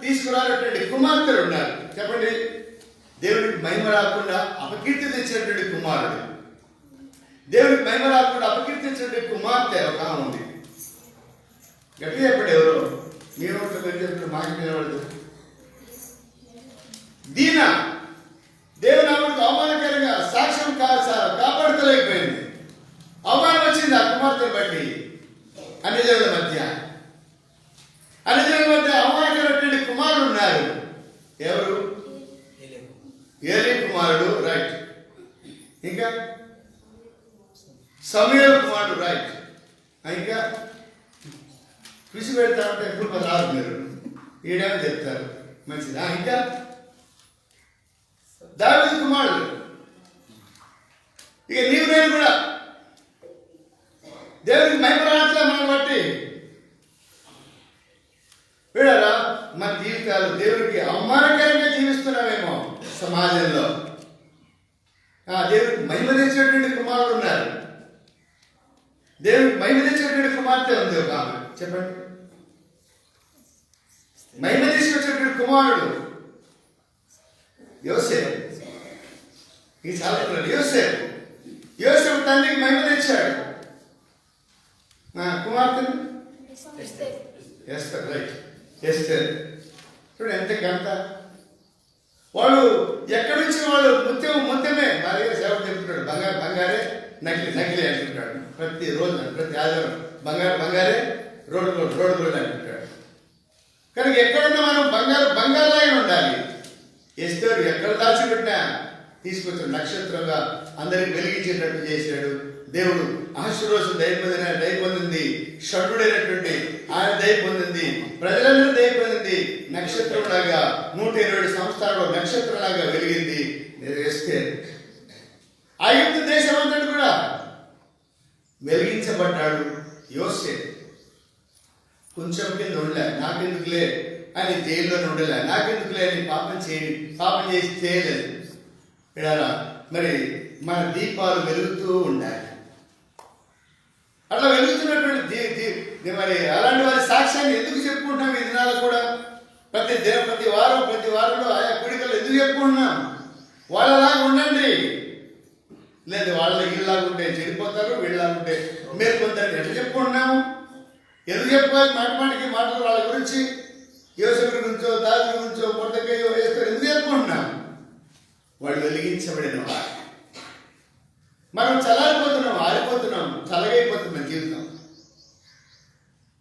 తీసుకురానటువంటి కుమార్తెలు ఉన్నారు. చెప్పండి, దేవుడికి మహిమ రాకుండా అపకీర్తి తెచ్చినటువంటి కుమారుడు, దేవుడికి మహిమ రాకుండా అపకీర్తి తెచ్చినటువంటి కుమార్తె ఒక ఉంది. గట్టిగా చెప్పండి, ఎవరో మీ నోట్లో పెట్టి మాకు నిలబడదు. దీన దేవుని ఆమెకు అవమానకరంగా సాక్ష్యం కాపాడుకోలేకపోయింది. అవమానం వచ్చింది ఆ కుమార్తెను బట్టి. అన్ని జనుల మధ్య అవమానకరమైనటువంటి కుమారుడు ఉన్నారు. ఎవరు? ఏలీ కుమారుడు, రైట్. ఇంకా సమూయేలు కుమారుడు, రైట్. ఇంకా కృషి పెడతారంటే ఎప్పుడు రాదు, మీరు ఈడని చెప్తారు, మంచిదా. ఇంకా దావీదు కుమారుడు. ఇక నీవు నేను కూడా దేవుడికి మహిమ రాట్లా మనం బట్టి వీడారా మన జీవితాలు దేవుడికి అవమానకరంగా జీవిస్తున్నామేమో సమాజంలో. దేవుడికి మహిమ తెచ్చినటువంటి కుమారుడు ఉన్నారు, దేవుడికి మహిమ తెచ్చినటువంటి కుమార్తె ఉంది ఒక ఆమె. చెప్పండి, మహిమ తీసుకొచ్చినటువంటి కుమారుడు యోసేపు. ఈ చాలా యోసేపు తండ్రికి మహిమ తెచ్చాడు. కుమార్తెను ఎస్తర్, రైట్, ఎస్తర్. చూడండి ఎంత గంట. వాళ్ళు ఎక్కడి నుంచి వాళ్ళు ముత్యమే మా దగ్గర సేవ చెప్తున్నాడు. బంగారే నకిలీ అంటుంటాడు. ప్రతి రోజు ప్రతి ఆదివారం బంగారే రోడ్డు అంటుంటాడు. కనుక ఎక్కడున్నా మనం బంగారులాగే ఉండాలి. ఎస్తేరు ఎక్కడ దాచిపెట్టినా తీసుకొచ్చాడు. నక్షత్రంగా అందరికి వెలిగించేటట్టు చేశాడు దేవుడు. ఆశీర్వాదం దయ పొందింది. షడ్డుడైనటువంటి ఆయన దయ పొందింది. ప్రజలందరూ దయ పొందింది. నక్షత్రంలాగా 120 సంవత్సరాలు నక్షత్రంలాగా వెలిగింది ఎస్తేరు. ఐగుప్తు దేశం అంతటి కూడా వెలిగించబడ్డాడు యోసేపు. కొంచెం కింద ఉండలే, నాకెందుకులే అని జైల్లోనే ఉండలే, నాకెందుకులే అని పాపం చేసి చేయలేదు. విడారా, మరి మన దీపాలు వెలుగుతూ ఉండాలి. అట్లా వెలుగుతున్నటువంటి మరి అలాంటి వారి సాక్ష్యాన్ని ఎందుకు చెప్పుకుంటున్నాం ఈ దినాలు కూడా? ప్రతి వారంలో ఆయా కుడికలు ఎందుకు చెప్పుకుంటున్నాం? వాళ్ళలాగా ఉండండి. లేదు వాళ్ళ వీళ్ళలాగా ఉంటే చెడిపోతారు, వీళ్ళలాగుంటే మేల్కొంటారు ఎట్లా చెప్పుకుంటున్నాము? ఎందుకు చెప్పుకోవాలి? మాటలు వాళ్ళ గురించి, యోసేపు గురించో దావీదు గురించో మొర్దెకయ్యో వేస్తారు ఎందుకు చెప్పుకుంటున్నాం? వాళ్ళు వెలిగించబడిన వారు. మనం చల్లారిపోతున్నాం, ఆరిపోతున్నాం, చల్లగైపోతున్నాం జీవితం.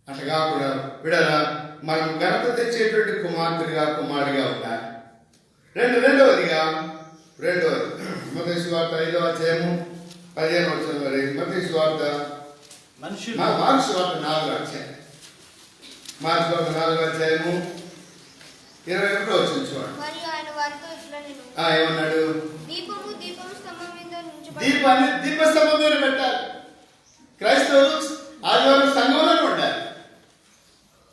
అట్లా కాకుండా విడరా మనం ఘనత తెచ్చేటువంటి కుమారుడిగా ఉండాలి. రెండవదిగా మత్తయి సువార్త 5వ అధ్యాయము 15వ వచనం వరకు. మత్తయి సువార్త మార్కు సువార్త 4వ అధ్యాయం. మార్కు సువార్త 4వ అధ్యాయము 21వ వచనం చూడండి. ఏమన్నాడు? దీపాన్ని దీపస్తంభం మీద పెట్టాలి. క్రైస్తవులు ఆదివారం సంఘంలోనే ఉండాలి.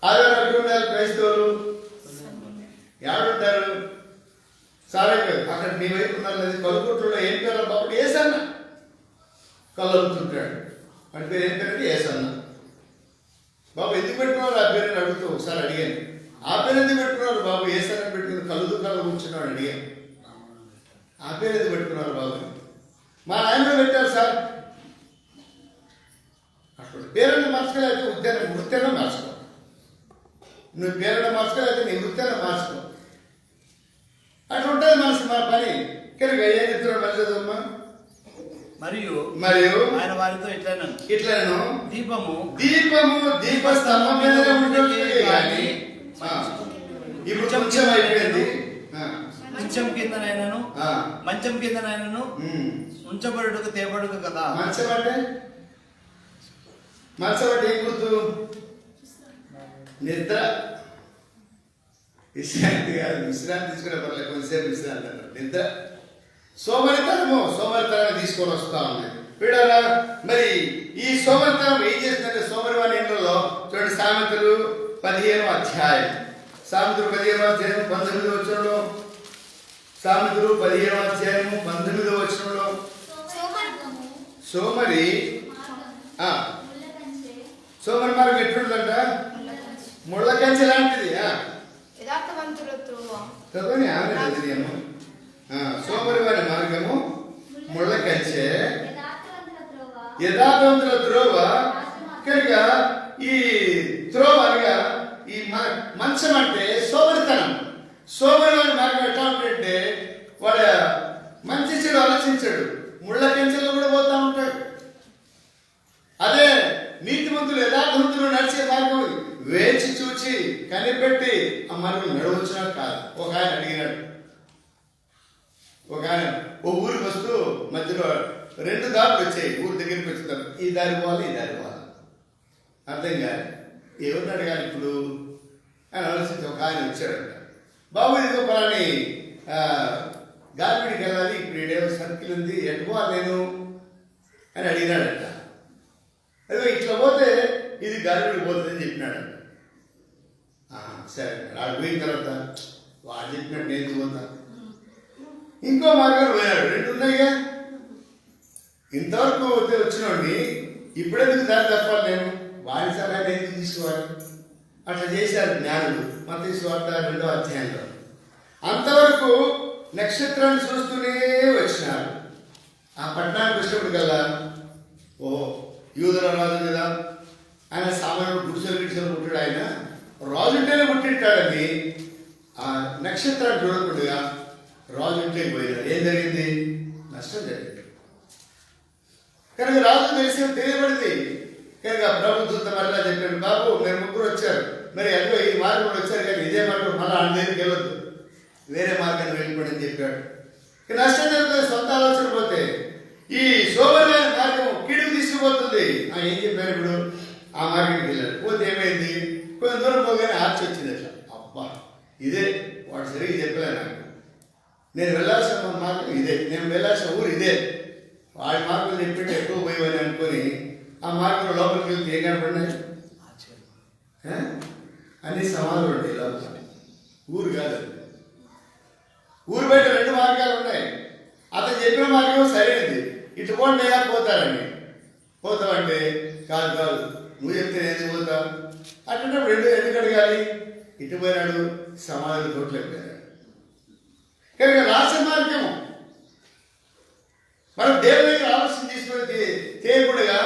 ఆదివారం ఎక్కడ ఉండాలి? క్రైస్తవులు ఎవరుంటారు? సారే అక్కడ నీ వైపు ఉన్నారు. కలుగుట్లో ఏం పేరు బాబు? ఏసన్న కలుగుతుంటాడు. వాడి పేరు ఏం పేరంటే ఏసన్న. బాబు ఎందుకు పెట్టుకున్నారు ఆ పేరుని అడుగుతూ ఒకసారి అడిగాను. ఆ పేరు ఎందుకు పెట్టుకున్నారు బాబు? ఏసన్న పెట్టుకుని కళ్ళు కూర్చున్నాడు అడిగాను. ఆ పేరు ఎందుకు పెట్టుకున్నారు బాబు? మా నాయన పెట్టారు సార్. అప్పుడు పేరుని మార్చుకోలేకపోతే వృత్తిని మార్చుకో. నువ్వు పేరుని మార్చుకోలేకపోతే నీ వృత్తిని మార్చుకో. అట్లా ఉంటుంది మన పని. కనుక ఏం చెప్తున్నాడు మంచిదమ్మా? మరియు ఆయన వారితో ఇట్లను దీపస్తంభం మీదనే ఉంటుంది కానీ ఇప్పుడు కొంచెం అయిపోయింది. మంచం కిందనైనను ఉంచబడుటకు తేబడుక కదా. మంచం అంటే ఏం గుర్తు? నిద్ర. విశ్రాంతి కాదు. విశ్రాంతి తీసుకునే పర్లేదు, కొంతసేపు విశ్రాంతి అంటారు. నిద్ర సోమరితనాన్ని తీసుకొని వస్తా ఉన్నాయి. వీడారా మరి ఈ సోమరితనం ఏం చేస్తుందంటే సోమరివారి ఇంట్లో చూడండి. సామెతలు 15వ అధ్యాయం 19వ వచనంలో. సామెతలు 15వ అధ్యాయము 19వ వచనంలో సోమరి మార్గం ఎట్లుంటుందంట? ముళ్ళ కంచె లాంటిది. చదవని ఆమె చదివేమో. సోమరి వారి మార్గము ముళ్ళ కంచె, యథార్థవంతుల త్రోవ. కనుక ఈ త్రోవ అనగా ఈ మంచం అంటే సోమరితనం. సోమరి వారి మార్గం ఎట్లా ఉంటుందంటే వాడు మంచి చెడు ఆలోచించాడు, ముళ్ళ కంచెలో కూడా పోతా ఉంటాడు. అదే నీతిమంతులు యథార్థవంతులు నడిచే మార్గం వేచి చూచి కనిపెట్టి ఆ మార్గం నడవచ్చునా కాదు. ఒక ఆయన అడిగినాడు. ఒక ఆయన ఓ ఊరికి వస్తూ మధ్యలో 2 దారులు వచ్చాయి. ఊరి దగ్గరికి వచ్చుతారు. ఈ దారి పోవాలి, ఈ దారి పోవాలి. అర్థం కాదు. ఎవరిని అడగాలి ఇప్పుడు అని ఆలోచించి ఒక ఆయన వచ్చాడంట. బాబు ఇదిగో పలాని గాలిపీడికి వెళ్ళాలి, ఇప్పుడు ఏడేమో సర్కిల్ ఉంది, ఎటు పోవాలి నేను అని అడిగినాడంట. అదిగో ఇట్లా పోతే ఇది గాలిపీడికి పోతుంది అని చెప్పినాడంట. సరే వాడు పోయిన తర్వాత వాడు చెప్పినట్టు నేను పోతా. ఇంకో మార్గం పోయాడు. 2 ఉన్నాయిగా. ఇంతవరకు వచ్చినోడిని ఇప్పుడెందుకు దారి తప్పాలి నేను? వాడి సలహాన్ని ఎందుకు తీసుకోవాలి? అట్లా చేశారు జ్ఞానులు. మత్తయి సువార్త 2వ అధ్యాయంలో. అంతవరకు నక్షత్రాన్ని చూస్తూనే వచ్చినారు. ఆ పట్టణానికి వచ్చినప్పుడు కల్లా యూదుల రాజు కదా, ఆయన సామాన్యుడు గుడిసెలు పుట్టాడు. ఆయన రాజుంటేనే పుట్టింటాడని ఆ నక్షత్రాన్ని చూడకుండా రాజు ఇంట్లోకి పోయినారు. ఏం జరిగింది? నష్టం జరిగింది. కనుక రాజు తెలియబడింది. కనుక ప్రభుత్వం మరలా చెప్పాడు, బాబు మీరు ముగ్గురు వచ్చారు, మరి అదిగో ఈ మార్గంలో వచ్చారు, కానీ ఇదే మార్గం మళ్ళీ ఆయన దగ్గరికి వెళ్ళొద్దు, వేరే మార్గాన్ని వెళ్ళిపోండి అని చెప్పాడు. నష్టం జరుగుతుంది. సొంత ఆలోచన పోతే ఈ శోభమైన మార్గం కీడుకు తీసుకుపోతుంది. ఏం చెప్పారు? ఇప్పుడు ఆ మార్గానికి వెళ్ళాడు. పోతే ఏమైంది? కొంచెం దూరం పోగానే ఆర్చి వచ్చింది. అట్లా అబ్బా ఇదే, వాడు సరిగ్గా చెప్పలే నాకు, నేను వెళ్ళాల్సిన మార్గం ఇదే, నేను వెళ్ళాల్సిన ఊరు ఇదే, వాడి మార్గం చెప్పింటే ఎక్కువ పోయేవని అనుకొని ఆ మార్గంలో లోపలికి వెళ్తే ఏం కనపడినాయి? అన్ని సమాధానం ఉంటాయి లోపల. ఊరు కాదు, ఊరు బయట రెండు మార్గాలు ఉన్నాయి. అతను చెప్పిన మార్గం సరైనది, ఇటు పోండి పోతారని. పోతావంటే కాదు కాదు, నువ్వు చెప్తే నేను పోతావు అంటే రెండు ఎందుకు అడగాలి? ఇటు పోయినాడు, సమాధానం తోటలేకపోయాడు. కనుక రాష్ట్ర మార్గం మనం దేవుని దగ్గర ఆలోచన తీసుకొని చేయకూడగా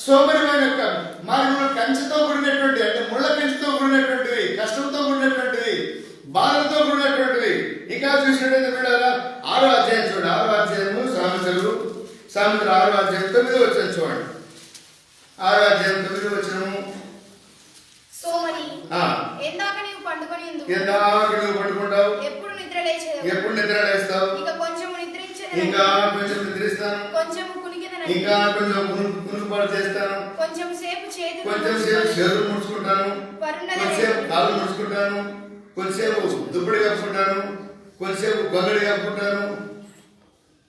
సోమరిమైన యొక్క మార్గంలో కంచెతో కూడినటువంటి, అంటే ముళ్ళ కంచెతో కూడినటువంటివి, కష్టంతో కూడినటువంటివి, బాధలతో కూడినటువంటివి. ఇంకా చూసినట్టయితే వీళ్ళ 6వ అధ్యాయం చూడండి. 6వ అధ్యాయము సామెతలు 6వ అధ్యాయం 9వ వచనం చూడండి. 6వ అధ్యాయం 9వ వచనము. సోమరి, ఎందాక నీవు పండుకొని పడుకుంటావు, ఎప్పుడు నిద్ర లేచేవు, ఎప్పుడు నిద్ర లేస్తావు, ఇక కొంచెం నిద్రించేదను, ఇంకా కొంచెం నిద్రిస్తాను, కొంచెం కునికెదను, ఇంకా కొంచెం కునుకుపాటు చేస్తాను, కొంచెం సేపు చేతులు ముడుచుకుంటాను, కొంచెంసేపు కాళ్ళు ముడుచుకుంటాను, కొంచెంసేపు దుప్పటి కప్పుకుంటాను, కొంచెంసేపు గొంగడి కప్పుకుంటాను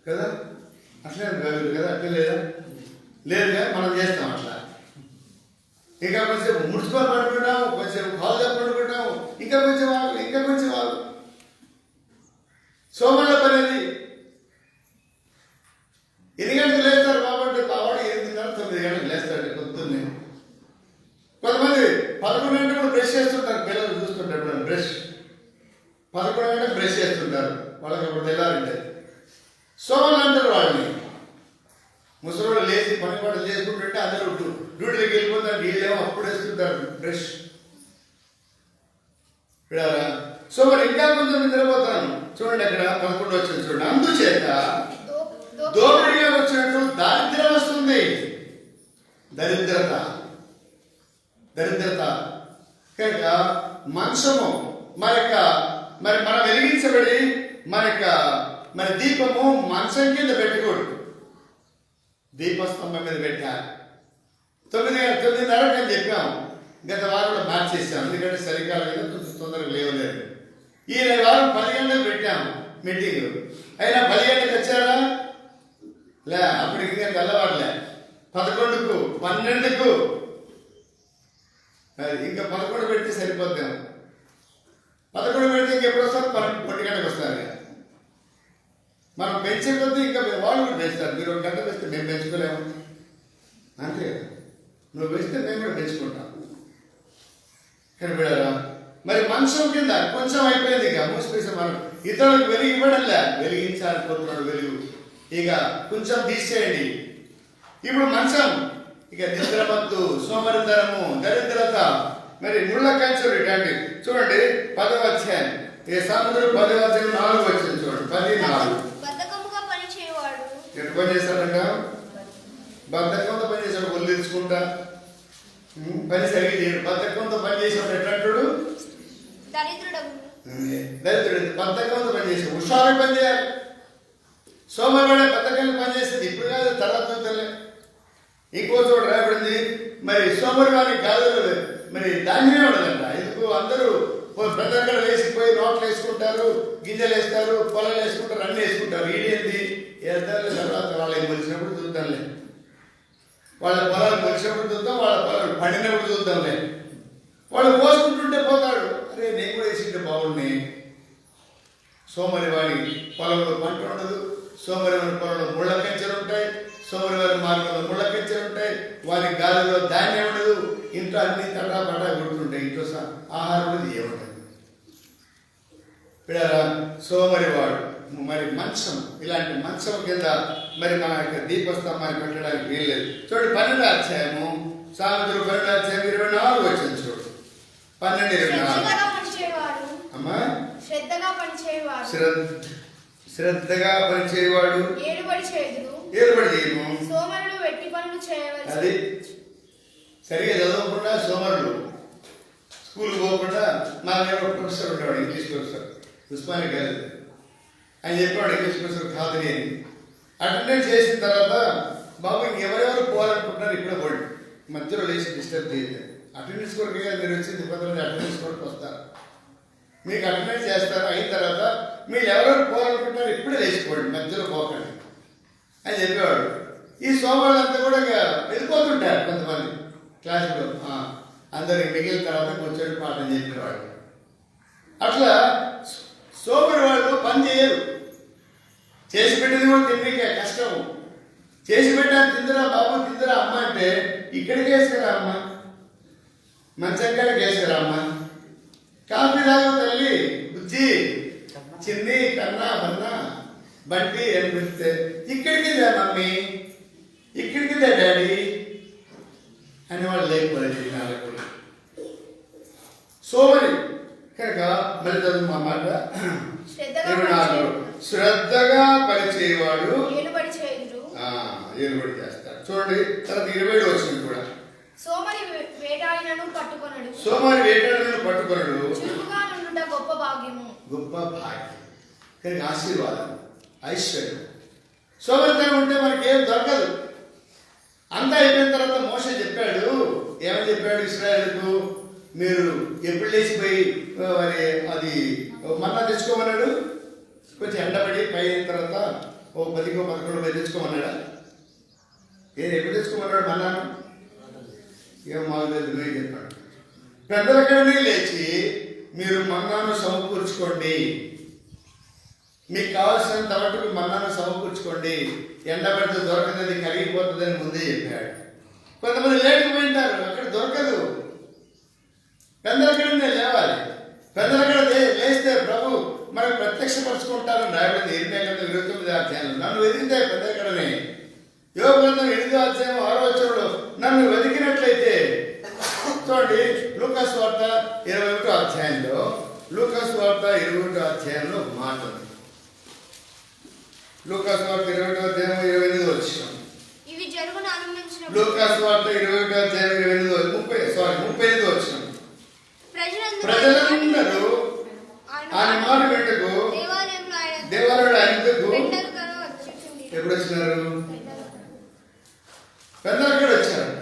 కదా. అట్లే కదా, అట్లే లేదా? లేదుగా, మనం చేస్తాం అట్లా. ఇంకా కొంచెంసేపు ముడుచుకొని పడుకుంటాము, కొంచెంసేపు కాలు చెప్పి పడుకుంటాము, ఇంకా కొంచెం ఆగు, ఇంకా కొంచెం ఆగు. సోమల పని అది. ఎన్ని గంటలకు లేస్తారు కాబట్టి పావాడు 8:30 9 గంటలకు లేస్తాడు పొద్దున్నే. కొంతమంది 11 గంటలకు కూడా బ్రష్ చేస్తుంటారు, పిల్లలు చూస్తుంటారు. బ్రష్ 11 గంటలకు బ్రష్ చేస్తుంటారు, వాళ్ళకి అప్పుడు తెల్లారింటే. సోమలు అంటారు వాళ్ళని. ముసలి లేచి పని పాటలు చేసుకుంటుంటే అందరూ డ్యూటీలోకి వెళ్ళిపోతారు, వీళ్ళేమో అప్పుడు వేస్తుంటారు బ్రష్. విడారా? సో మరి ఇంకా కొంచెం నిద్రపోతాను. చూడండి అక్కడ 11 వచ్చింది చూడండి. అందుచేత దోపిడిగా వచ్చినట్టు దారిద్ర్యం వస్తుంది. దరిద్రత కనుక మంచము మరి మనం వెలిగించబడి మరి దీపము మంచం కింద పెట్టకూడదు, దీపస్తంభం మీద పెట్టాలి. 9:30 అని చెప్పాము, గత వారంలో మార్చేసాం, ఎందుకంటే చలికాలం మీద కొంచెం తొందరగా లేవలేదు. ఈ వారం 10 గంటలకు పెట్టాము మీటింగ్. అయినా 10 గంటలకు వచ్చారా? లే, అప్పటికి ఇంకా తెల్లవారులే. 11కు 12కు ఇంకా 11 పెడితే సరిపోతాం. 11 పెడితే ఇంకెప్పుడు వస్తారు? 1 గంటకు వస్తారు. మనం పెంచే కొద్దీ ఇంకా వాళ్ళు కూడా పెంచుతారు. మీరు 1 గంట పెంచితే మేము పెంచుకోలేము, అంతే కదా. నువ్వు పెంచితే మేము కూడా పెంచుకుంటాం. కనిపెడారా? మరి మంచం కింద కొంచెం అయిపోయింది, ఇక మూసిపేసే మనం ఇతరులకు వెలుగు ఇవ్వడంలే, వెలిగించాలనుకుంటున్నాడు వెలుగు. ఇక కొంచెం తీసేయండి. ఇప్పుడు మంచం ఇక నిద్రమత్తు, సోమరితనము, దరిద్రత, మరి ముళ్ళ కంచెలు ఇట్లాంటి. చూడండి 10వ అధ్యాయం, సామెతలు 10వ అధ్యాయం 4 వచ్చింది చూడండి. 10:4. బద్ధకముగా పని చేయవాడు ఎటు పని చేస్తాడంట? బద్ధకంతో పని చేశాడు, ఒళ్ళు తెచ్చుకుంటా పని సరిగ్గా చేయడు. బద్ధకంతో పని చేసేవాడు ఎట్లాంటాడు? దరిద్రుడు. బద్ధకంతో పని చేసాడు. హుషారు పని చేయాలి. సోమవారం బద్ధకంగా పని చేసింది, ఇప్పుడు కాదు, తర్వాత చూద్దాంలే. ఇంకో చోట రాబడింది, మరి సోమవారానికి కాదు, మరి ధాన్యమే ఉండదంట. ఎందుకు? అందరూ ప్రతి ఒక్కరు వేసిపోయి నోట్లు వేసుకుంటారు, గింజలు వేస్తారు, పొలాలు వేసుకుంటారు, అన్నీ వేసుకుంటారు. ఈడేంది వేద్దాంలే, తర్వాత వాళ్ళకి మొలిచినప్పుడు చూద్దాంలే, వాళ్ళ పొలాలు మొలిచినప్పుడు చూద్దాం, వాళ్ళ పొలాలు పండినప్పుడు చూద్దాంలే. వాళ్ళు పోసుకుంటుంటే పోతాడు, అరే నేను కూడా వేసింటే బాగుండి. సోమరి వాడి పొలంలో పంట ఉండదు, సోమరి వారి పొలంలో ముళ్ళ కంచెలు ఉంటాయి, సోమరి వారి మార్గంలో ముళ్ళ కంచెలు ఉంటాయి, వారి గాలిలో ధాన్యం ఉండదు, ఇంట్లో అన్ని తటా పటా కొడుతుంటాయి, ఇంట్లో ఆహారం ఉండదు, ఏముంటుంది. పిల్లరా, సోమరి వాడు మరి మంచం, ఇలాంటి మంచం కింద మరి మన యొక్క దీపస్తంభాన్ని పెట్టడానికి వీల్లేదు. చూడండి 12వ అధ్యాయము, సామెతలు 12వ అధ్యాయం 24 వచ్చింది చూడు. 12:24. అమ్మా శ్రద్ధగా పనిచేయువాడు శ్రద్ధగా పనిచేయవాడు ఏలుబడి చేయుదురు. ఏలుబడి చేయము. సోమరులు వెట్టి పనులు చేయవలసి. అది సరిగా చదవకుండా సోమరులు స్కూల్ పోకుండా మా దగ్గర ఒక ప్రొఫెసర్ ఉండేవాడు, ఇంగ్లీష్ ప్రొఫెసర్, ఉస్మానియా కాలేజ్. ఆయన చెప్పేవాడు ఇంగ్లీష్ ప్రొఫెసర్ కాదని అని. అటెండెన్స్ చేసిన తర్వాత బాబు ఇంకెవరెవరు పోవాలనుకుంటున్నారు ఇప్పుడే పోండి, మధ్యలో లేచి డిస్టర్బ్ చేయలేదు. అటెండెన్స్ కొరకు మీరు వచ్చింది 10 అటెండెన్స్ కొరకు వస్తారు, మీకు అటెండెన్స్ చేస్తారు. అయిన తర్వాత మీరు ఎవరెవరు పోవాలనుకుంటున్నారు ఇప్పుడే లేచిపోండి, మధ్యలో పోకండి అని చెప్పేవాడు. ఈ సోమవాళ్ళంతా కూడా ఇంకా వెళ్ళిపోతుంటారు కొంతమంది క్లాసులో, అందరికి మిగిలిన తర్వాత కూర్చొని పాఠం చెప్పేవాడు. అట్లా సోమరి వాళ్ళు పని చేయరు. చేసి పెట్టింది కూడా తిండికే కష్టం. చేసి పెట్టాను తిందిరా బాబు తిందిరా అమ్మ అంటే ఇక్కడికి వేసుకురా అమ్మ, మంచం కాడికి వేసుకురా అమ్మ. కాఫీ తాగు తల్లి బుజ్జి చిన్ని కన్నా బన్నా బంటి అని పిలిస్తే ఇక్కడికి దా మమ్మీ, ఇక్కడికి దా డాడీ అని వాళ్ళు లేకపోలేదు. సోమరి కనుక మళ్ళీ చదువు మా మాట. శ్రద్ధగా పనిచేయవాడు ఏలుబడి చేయుదురు. ఏలుబడి చేస్తాడు. చూడండి తర్వాత 27 వచ్చింది కూడా. సోమరి వేటాడినను పట్టుకొనడు. సోమరి వేటాడినను పట్టుకొనడు. చురుకుగా నుండుట గొప్ప భాగ్యము. గొప్ప భాగ్యం కానీ ఆశీర్వాదం, ఐశ్వర్యం. సోమరితనం ఉంటే మనకి ఏం దొరకదు. అంతా అయిపోయిన తర్వాత మోషే చెప్పాడు, ఏమని చెప్పాడు ఇశ్రాయేలుకు, మీరు ఎప్పుడు లేచిపోయి మరి అది మన్నా తెచ్చుకోమన్నాడు. కొంచెం ఎండబడి పై అయిన తర్వాత 10 11 తెచ్చుకోమన్నాడా? ఎప్పుడు తెచ్చుకోమన్నాడు మన్నాను? ఏం మాకు నువ్వే చెప్పాడు. పెద్దలక్కడనే లేచి మీరు మన్నాను సమకూర్చుకోండి, మీకు కావాల్సినంత మటుకు మన్నాను సమకూర్చుకోండి, ఎండబడితే దొరకదని కరిగిపోతుందని ముందే చెప్పాడు. కొంతమంది లేకపోయింటారు, అక్కడ దొరకదు. పెద్దలక్కడనే లేవాలి. పెద్దలక్కడ లేస్తే ప్రభు మనకు ప్రత్యక్షపరుచుకుంటారని రాయబడింది ఇర్మియా గ్రంథం 29వ అధ్యాయంలో. నన్ను వెతికితే పెద్దలక్కడనే. యోబు గ్రంథం 8వ అధ్యాయం 6వ వచనంలో నన్ను వెతికినట్లయితే. చూడండి లూకాసు వార్త 21వ అధ్యాయంలో, లూకాసు వార్త 21వ అధ్యాయంలో మాట ఉంది. లూకాసు వార్త 21వ అధ్యాయం 28వ వచనం. ఇవి జరుగును ఆరంభించిన లూకాసు వార్త 21వ అధ్యాయం 38వ వచనం. ప్రజలందరూ ఆయన మాట పెట్టకు దేవాలయంలో ఆయనకు ఎప్పుడు వచ్చినారు? పెద్దలక్కడ వచ్చారంట.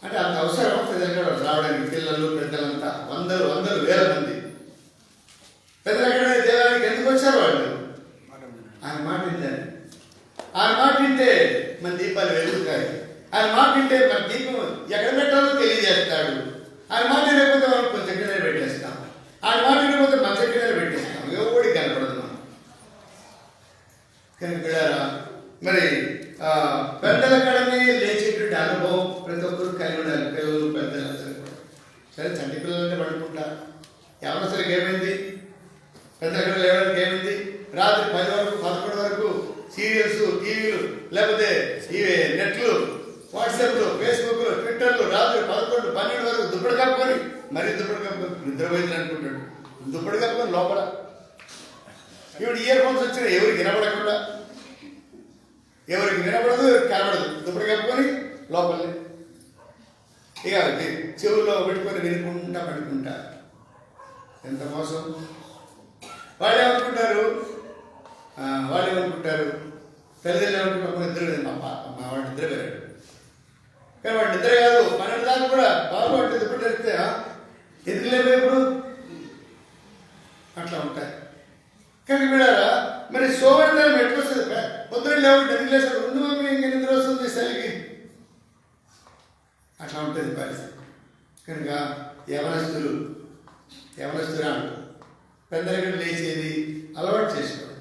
అంటే అంత అవసరం పెద్దలక్కడ రావడానికి. పిల్లలు పెద్దలంతా వందలు వేల మంది పెద్దలక్కడ దేవాలయానికి ఎందుకు వచ్చారు వాళ్ళు? ఆయన మాట వింటారు. ఆయన మాట వింటే మన దీపాలు వెలుగుతాయి. ఆయన మాట వింటే మన దీపం ఎక్కడ పెట్టాలో తెలియజేస్తాడు. ఆయన మాట లేకపోతే మనం కొంచెం కింద పెట్టేస్తాం. ఆయన మాట లేకపోతే మంచం కింద పెట్టేస్తాం. ఎవరికి కనపడదు మనం. కనుక మరి పెద్దల కడనే లేచేటువంటి అనుభవం ప్రతి ఒక్కరు కలిగి ఉండాలి. పిల్లలు పెద్దలు అందరూ కూడా. సరే చంటి పిల్లలంటే పడుకుంటారు. ఎవరిసరికి ఏమైంది? పెద్దల కడ లేవడానికి ఏమైంది? రాత్రి 10 వరకు 11 వరకు సీరియల్స్, టీవీలు, లేకపోతే ఇవి నెట్లు, వాట్సాప్లు, ఫేస్బుక్లు, ట్విట్టర్లు, రాత్రి 11, 12 వరకు దుప్పటి కప్పుకొని, మరీ దుప్పటి కప్పుకొని నిద్రపోయింది అనుకుంటాడు. దుప్పటి కప్పుకొని లోపల ఇప్పుడు ఇయర్ ఫోన్స్ వచ్చిన ఎవరికి వినపడకుండా, ఎవరికి వినపడదు, ఎవరికి కనబడదు. దుప్పటి కప్పుకొని లోపలే ఇక చెవుల్లో పెట్టుకొని వినుకుంటా పడుకుంటా. ఎంత మోసం! వాళ్ళు ఏమనుకుంటారు తల్లిదండ్రులు ఏమనుకుంటారు? నిద్ర మా వాడు నిద్ర పెరిగాడు. కానీ వాడు నిద్ర కాదు, 12 దాకా కూడా బాబు అంటే దుప్పటి తెరిస్తే ఎందుకు లేకపోయినప్పుడు అట్లా ఉంటాయి. కానీ విడారా మరి సోమరితనం ఎట్లా వస్తుంది? పొద్దున లేవు నిద్ర లేసాడు, ముందు మమ్మీ ఇంకా నిద్ర వస్తుంది సరికి. అట్లా ఉంటుంది పరిస్థితి. కనుక యవనస్తురా పెద్దలక్కడ లేచేది అలవాటు చేసుకోండి.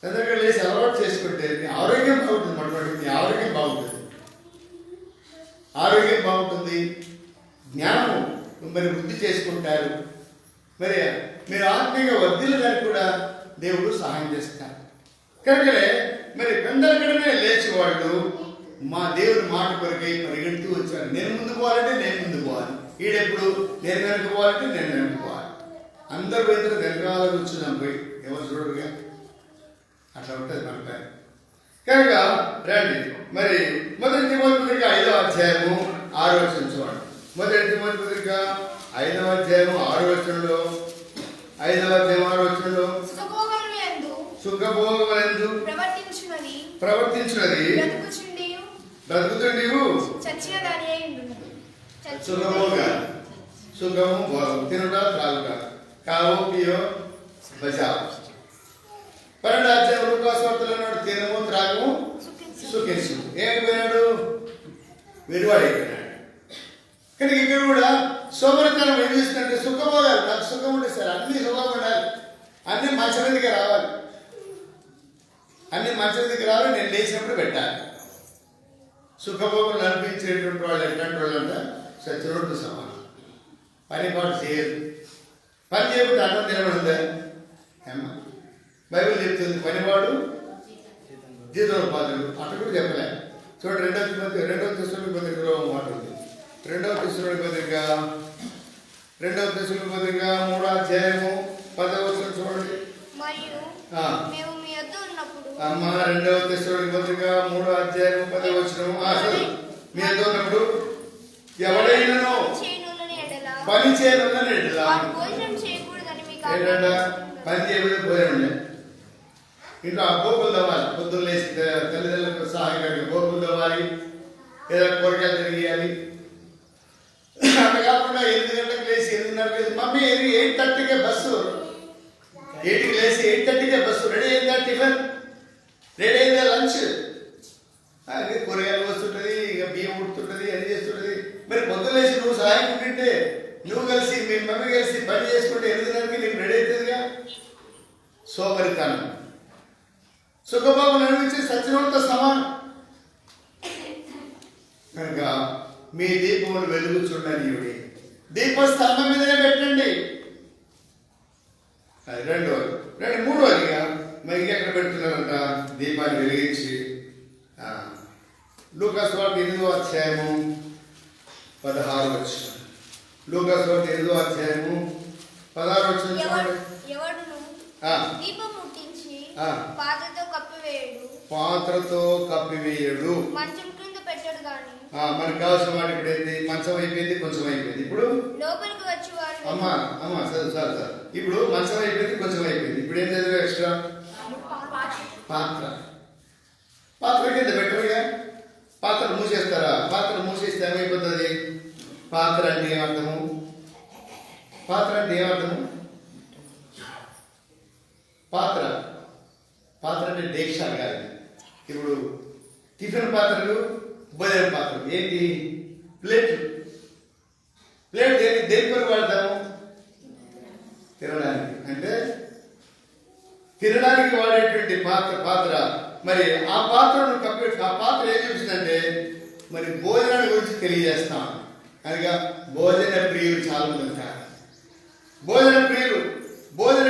పెద్దలక్కడ లేచి అలవాటు చేసుకుంటే నీ ఆరోగ్యం బాగుంటుంది. మనమాట నీ ఆరోగ్యం బాగుంటుంది, ఆరోగ్యం బాగుంటుంది, జ్ఞానం మరి వృద్ధి చేసుకుంటారు. మరి మీరు ఆత్మీయంగా వర్ధిల్లడానికి కూడా దేవుడు సహాయం చేస్తారు. కనుకనే మరి పెద్దలక్కడనే లేచి వాళ్ళు మా దేవుని మాట కొరకై పరిగెడుతూ వచ్చారు. నేను ముందు పోవాలంటే నేను ముందు పోవాలి, ఈడెప్పుడు నేను వెనక్కి పోవాలంటే నేను వెనక్కి పోవాలి. అందరు పోయిన వెనకాల కూర్చున్నాం పోయి ఎవరు చూడరుగా, అట్లా ఉంటుంది మన పైన. కనుక రండి మరి మొదటి తిమోతి పత్రిక 5వ అధ్యాయము 6వ వచనం చూడండి. మొదటి తిమోతి పత్రిక 5వ అధ్యాయము 6వ వచనంలో 5వ అధ్యాయం 6వ వచనంలో సుఖభోగములందు ప్రవర్తించున్నది బ్రతుకుచుండియు సుఖము భోగం తినుట త్రాగుట కావో పియో బజావ్. 12వ అధ్యాయం లూకాసు వార్తలో ఉన్నాడు, తినము త్రాగము సుఖించు. ఏమైపోయినాడు? వెలువడైపోయినాడు. కానీ ఇక్కడ కూడా సోమరితనం ఏం చేస్తుందంటే సుఖభోగాలు, నాకు సుఖం ఉంటే సార్ అన్ని సుఖం ఉండాలి, అన్ని మంచం మీదకి రావాలి, అన్ని మంచం మీదకి రావాలి, నేను లేచినప్పుడు పెట్టాలి. సుఖభోగులు అనిపించేటువంటి వాళ్ళు ఎట్లాంటి వాళ్ళు అంటే సచ్చినోడు సమానం. పని పాటు చేయదు, పని చేయకుండా అన్నం తినబడిందా అమ్మా? బైబిల్ చెప్తుంది పనివాడు జీతోపాదులు, అట్లా కూడా చెప్పలే. చూడండి 2వ తెస్సలోనికీ పత్రికలో మాట ఉంది. 2వ తెస్సలోనికీ పత్రిక 3వ అధ్యాయము 10వ వచనం చూడండి. అమ్మా 2వ తెస్సలోనికీ పత్రిక 3వ అధ్యాయము 10వ వచనం. మీ యొద్ద ఉన్నప్పుడు ఎవడైనానో పని చేయనుందని ఏంటంట పని చేయబోతే భోజనం ఇంట్లో ఆ గోపులు తవ్వాలి, పొద్దున్న లేచి తల్లిదండ్రులకు సహాయకారిగా గోపులు తవ్వాలి, ఏదైనా కూరగాయలు తిరిగియాలి. అట్లా కాకుండా 8 గంటలకు లేచి 8:30 మమ్మీ 8:30కే బస్సు, 8కి లేచి 8:30కే బస్సు, రెడీ అయిందా టిఫిన్, రెడీ అయిందా లంచ్, అది కూరగాయలు వస్తుంటుంది, ఇక బియ్యం ఉడుతుంటుంది, అది చేస్తుంటుంది. మరి పొద్దున్న లేచి నువ్వు సహాయం ఉంటుంటే నువ్వు కలిసి మీ మమ్మీ కలిసి పని చేసుకుంటే 8:30కి నీకు రెడీ అవుతుందిగా. సోమరితనం సుఖభోగం అనిపించి సత్యవంతో సమానం. కనుక మీ దీపములు వెలుగుచుండనియుడి, దీపస్తంభం మీదనే పెట్టండి. అది 3వదిగా మరి ఎక్కడ పెడుతున్నారంట? దీపాన్ని వెలిగించి. లూకాసు వార్త 8వ అధ్యాయము 16వ వచనం. లూకాసు వార్త 8వ అధ్యాయము 16వ వచనం చూడండి. పాత్రతో కప్పివేయడు, మంచం క్రింద పెట్టడు గాని. మనకు కావాల్సిన వాటి ఇప్పుడు ఏంటి? మంచం అయిపోయింది, కొంచెం అయిపోయింది. ఇప్పుడు లోపలికి వచ్చి అమ్మా సార్ ఇప్పుడు మంచం అయిపోయింది, కొంచెం అయిపోయింది. ఇప్పుడు ఏం చదివా? ఎక్స్ట్రా పాత్ర కింద పెట్టరుగా. పాత్ర మూసేస్తారా? పాత్ర మూసేస్తే ఏమైపోతుంది? పాత్ర అంటే ఏమర్థము? పాత్ర అంటే డేక్షా కాదు. ఇప్పుడు టిఫిన్ పాత్రలు, భోజన పాత్రలు ఏంటి? ప్లేట్ దేని కొరకు వాడతాము? తినడానికి. అంటే తినడానికి వాడేటువంటి పాత్ర. మరి ఆ పాత్రను ఆ పాత్ర ఏం చూపిస్తుందంటే మరి భోజనాన్ని గురించి తెలియజేస్తాం. అనగా భోజన ప్రియులు చాలా మంది ఉంటారు. భోజన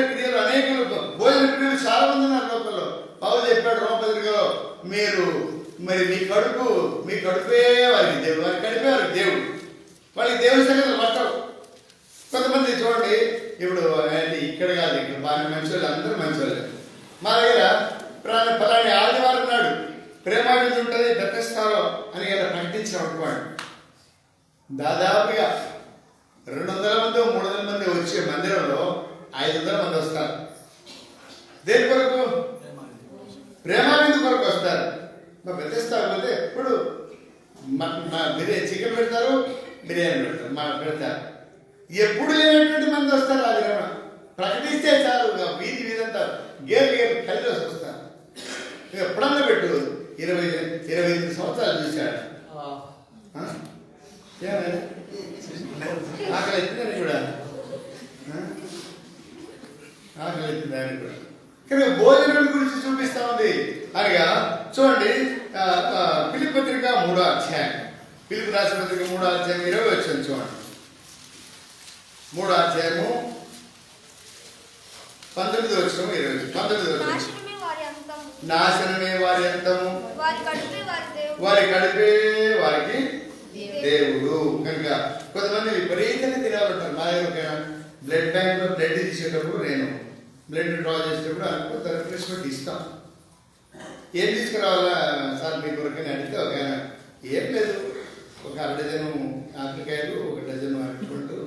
క్రియలు అనేకులు, భోజన ప్రియులు చాలా మంది ఉన్నారు లోకంలో. పౌలు చెప్పాడు రోమపత్రికలో, మీరు మరి మీ కడుపే వారికి దేవుడు, వారి కడిపే వారికి దేవుడు. వాళ్ళకి దేవుడి సంగతులు పట్టవు. కొంతమంది చూడండి, ఇప్పుడు ఇక్కడ కాదు, ఇక్కడ బాగా మంచి వాళ్ళు, అందరూ మంచి వాళ్ళు. మా దగ్గర పలాని ఆదివారం నాడు ప్రేమాభివృద్ధి ఉంటుంది బెత్తస్తారో అని ఇలా ప్రకటించిన అనుకోండి, దాదాపుగా 200 మంది 300 మంది వచ్చే మందిరంలో 500 మంది వస్తారు. దేని కొరకు? ప్రేమాభివృద్ధి కొరకు వస్తారు. మా బెత్తస్తారు పోతే ఎప్పుడు చికెన్ పెడతారు, బిర్యానీ పెడతారు. ఎప్పుడు లేనటువంటి మంది వస్తారు. అది ప్రకటిస్తే చాలు, వీధంతా గేరు కలిసి వస్తారు. ఎప్పుడన్నా పెట్టు 25 సంవత్సరాలు చూశాడు. ఆకలి ఎత్తుందని కూడా కానీ భోజనం గురించి చూపిస్తా ఉంది. అనగా చూడండి, ఫిలిప్పీ పత్రిక 3వ అధ్యాయం, ఫిలిప్పీ రాసిన పత్రిక 3వ అధ్యాయం 20 వచనం చూడండి. 3వ అధ్యాయము 19వ వచనం 20. 19వ వచనం. నాశనమే వారి అంతము, వారి కడుపే వారికి దేవుడు. కనుక కొంతమంది విపరీతంగా తినాలంటారు. మా దగ్గర బ్లడ్ బ్యాంక్లో బ్లడ్ తీసేటప్పుడు నేను బ్లడ్ డ్రా చేసేటప్పుడు అనుకో రిఫ్రెష్మెంట్ ఇస్తాం. ఏం తీసుకురావాలా సార్ మీ కొరకని అడిగితే ఒక ఆయన ఏం లేదు, ఒక 1 డజను ఆపికాయలు, 1 డజను అరటిపండు,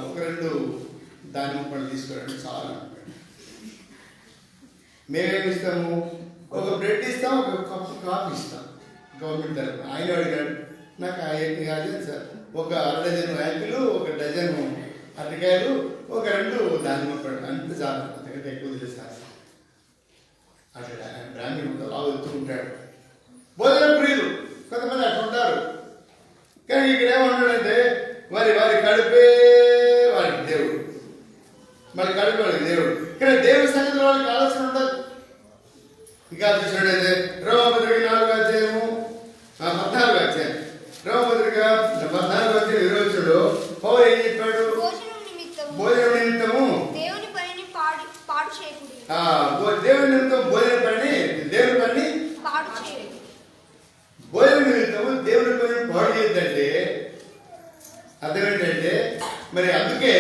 ఒక 2 దానిమ్మ పళ్ళు తీసుకురండి చాలా. మేమేమి ఇస్తాము, ఒక బ్రెడ్ ఇస్తాం, ఒక కప్పు కాఫీ ఇస్తాం గవర్నమెంట్ తరఫున. ఆయన అడిగాడు, నాకు ఆ ఏంటి కాదు సార్, ఒక 1 డజను యాపిల్, 1 డజను అరటికాయలు, ఒక 2 దానిమ్మ పళ్ళు అంతే చాలు, అంతకంటే ఎక్కువ లేదు సార్. అట్లా బ్రాహ్మణుడు అలా వెళ్తూ ఉంటాడు. భోజన ప్రియులు కొంతమంది అట్లా ఉంటారు. కానీ ఇక్కడ ఏమన్నాడంటే వారి కడుపే వారికి దేవుడు, మరి కడుపు వారికి దేవుడు. ఇక్కడ దేవుడి సంగతి వాళ్ళకి ఆలోచన ఉండదు. ఇంకా చూసినట్టయితే రోమపత్రిక 4వ అధ్యాయము 14వ అధ్యాయం, రోమపత్రిక 14వ అధ్యాయం 20వ వచనంలో పౌలు ఏం చెప్పాడు? భోజనం నిమిత్తము దేవుని పనిని పాడు చేయకూడదు. దేవుని నిమిత్తం భోజన పని, దేవుని పని పాడు చేయకూడదు. భోజనం నిమిత్తము దేవుని పని పాడు చేయొద్దంటే అర్థం ఏంటంటే, మరి అందుకే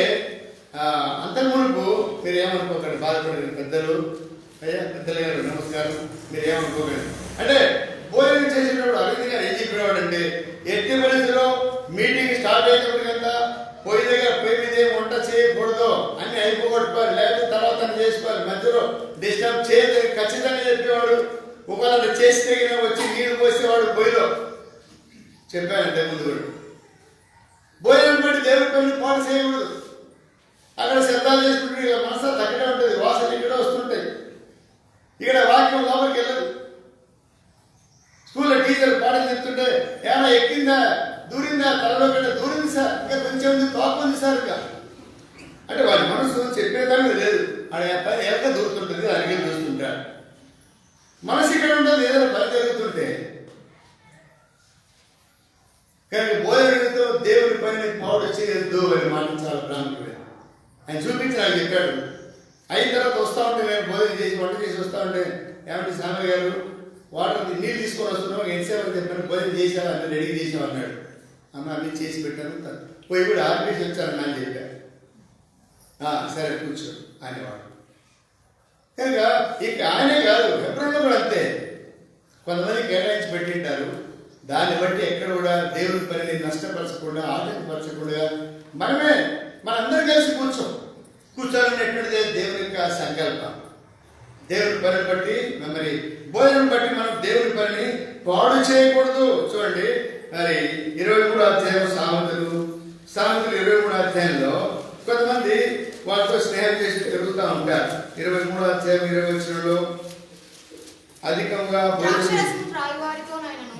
అంతకు మునుపు మీరు ఏమనుకోకండి, బాధపడండి పెద్దలు, అయ్యా పెద్దలు గారు నమస్కారం, మీరు ఏమనుకోకండి. అంటే భోజనం చేసేటప్పుడు అరవింద్ గారు ఏం చెప్పేవాడు అంటే, ఎట్టి పరిస్థితిలో మీటింగ్ స్టార్ట్ అయ్యేటప్పటికంతా పొయ్యి దగ్గర పొయ్యి మీద ఏం వంట చేయకూడదు, అన్ని అయిపోగొట్టుకోవాలి, లేకపోతే తర్వాత చేసుకోవాలి, మధ్యలో డిస్టర్బ్ చేయదని ఖచ్చితంగా చెప్పేవాడు. ఒకవేళ చేసి తగిన వచ్చి నీళ్ళు పోసేవాడు పొయ్యిలో, చెప్పానంటే ముందు కూడా. భోజనం బట్టి దేవుడి పని పాటు చేయకూడదు. అక్కడ శబ్దాలు చేసుకుంటే మనసు అక్కడే ఉంటుంది, వాసన ఇక్కడ వస్తుంటాయి, ఇక్కడ వాక్యం లోపలికి వెళ్ళదు. స్కూల్లో టీచర్ పాఠం చెప్తుంటే ఏమైనా ఎక్కిందా, దూరిందా, తలలో కంటే దూరింది సార్, ఇంకా కొంచెం ఉంది, తోకుంది సార్ ఇంకా అంటే వాడి మనసు చెప్పేదాన్ని లేదు. ఆడ పని ఎంత దూరుతుంటుంది, అడిగి చూస్తుంటాడు. మనసు ఇక్కడ ఉంటుంది, ఏదైనా పని జరుగుతుంటే. కానీ భోజనంతో దేవుడి పనిని పాడు చేయొద్దు అని మాట చాలా ప్రాముఖ్యమైన. ఆయన చూపించి నాకు చెప్పాడు. అయిన తర్వాత వస్తూ ఉంటే నేను భోజనం చేసి వంట చేసి వస్తూ ఉంటే, ఏమంటే సామయ్య గారు వాటర్ నీళ్ళు తీసుకొని వస్తున్నావు, ఎంతసేపు అని చెప్పాను, భోజనం చేసావు అంటే రెడీ చేసావు అన్నాడు. అమ్మ అన్నీ చేసి పెట్టాను, పోయి కూడా ఆర్పేసి వచ్చాను అని చెప్పాను. సరే కూర్చో అనేవాడు. కనుక ఇక ఆయనే కాదు, ఎప్పుడైనా కూడా అంతే. కొంతమంది కేటాయించి పెట్టింటారు. దాన్ని బట్టి ఎక్కడ కూడా దేవుడి పనిని నష్టపరచకుండా, ఆటంకపరచకుండా మనందరూ కలిసి కూర్చోవాలనేటువంటిదే దేవుని యొక్క సంకల్పం. దేవుడి పనిని బట్టి మరి భోజనం బట్టి మనం దేవుడి పనిని పాడు చేయకూడదు. చూడండి, మరి 23వ అధ్యాయం సామెతలు 23వ అధ్యాయంలో కొంతమంది వాటితో స్నేహం చేసి తిరుగుతూ ఉంటారు. 23వ అధ్యాయం 20వ వచనంలో అధికంగా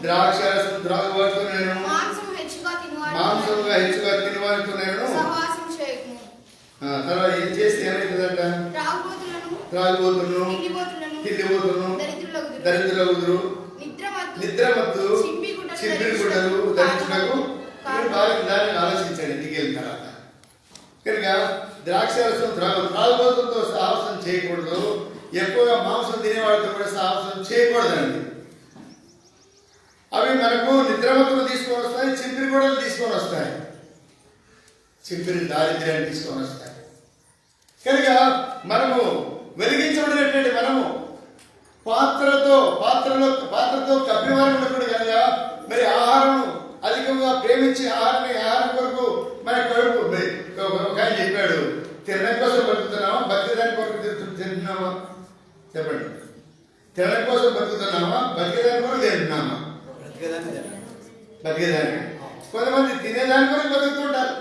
ద్రాక్షరసం త్రాగువారితో నేను మాంసంగా హెచ్చుగా తినవారితో నేను సహవాసం చేయకుము. తర్వాత ఏం చేస్తే ఏమైతుందంట? త్రాగుబోతులను, తిండిబోతులను, దరిద్రులగుదురు, నిద్రమత్తు, చింపిరి గుడ్డలు ధరించుటకు దాన్ని ఆలోచించాడు ఇంటికి వెళ్ళిన తర్వాత. కనుక ద్రాక్షరసం త్రాగుబోతులతో సాహసం చేయకూడదు. ఎక్కువగా మాంసం తినేవాడితో కూడా సాహసం చేయకూడదండి. అవి మనకు నిద్రమత్తులు తీసుకొని వస్తాయి, చింపిరి గొడవలు తీసుకొని వస్తాయి, చింపిరి దారిద్ర్యాన్ని తీసుకొని వస్తాయి. కనుక మనము వెలిగించబడినటువంటి మనము పాత్రతో కప్పివారు ఉండకూడదు. కనుక మరి ఆహారం అధికంగా ప్రేమించి ఆహారం కొరకు మన కడుపు ఒక ఆయన చెప్పాడు, తినడం కోసం బతుకుతున్నామా, బతికేదాని కొరకు తింటున్నామా? చెప్పండి, తినడం కోసం బతుకుతున్నామా, బతికేదాని కొరకు తింటున్నామా? బతికేదానికి. కొంతమంది తినేదాని కొరకు బతుకుతుంటారు.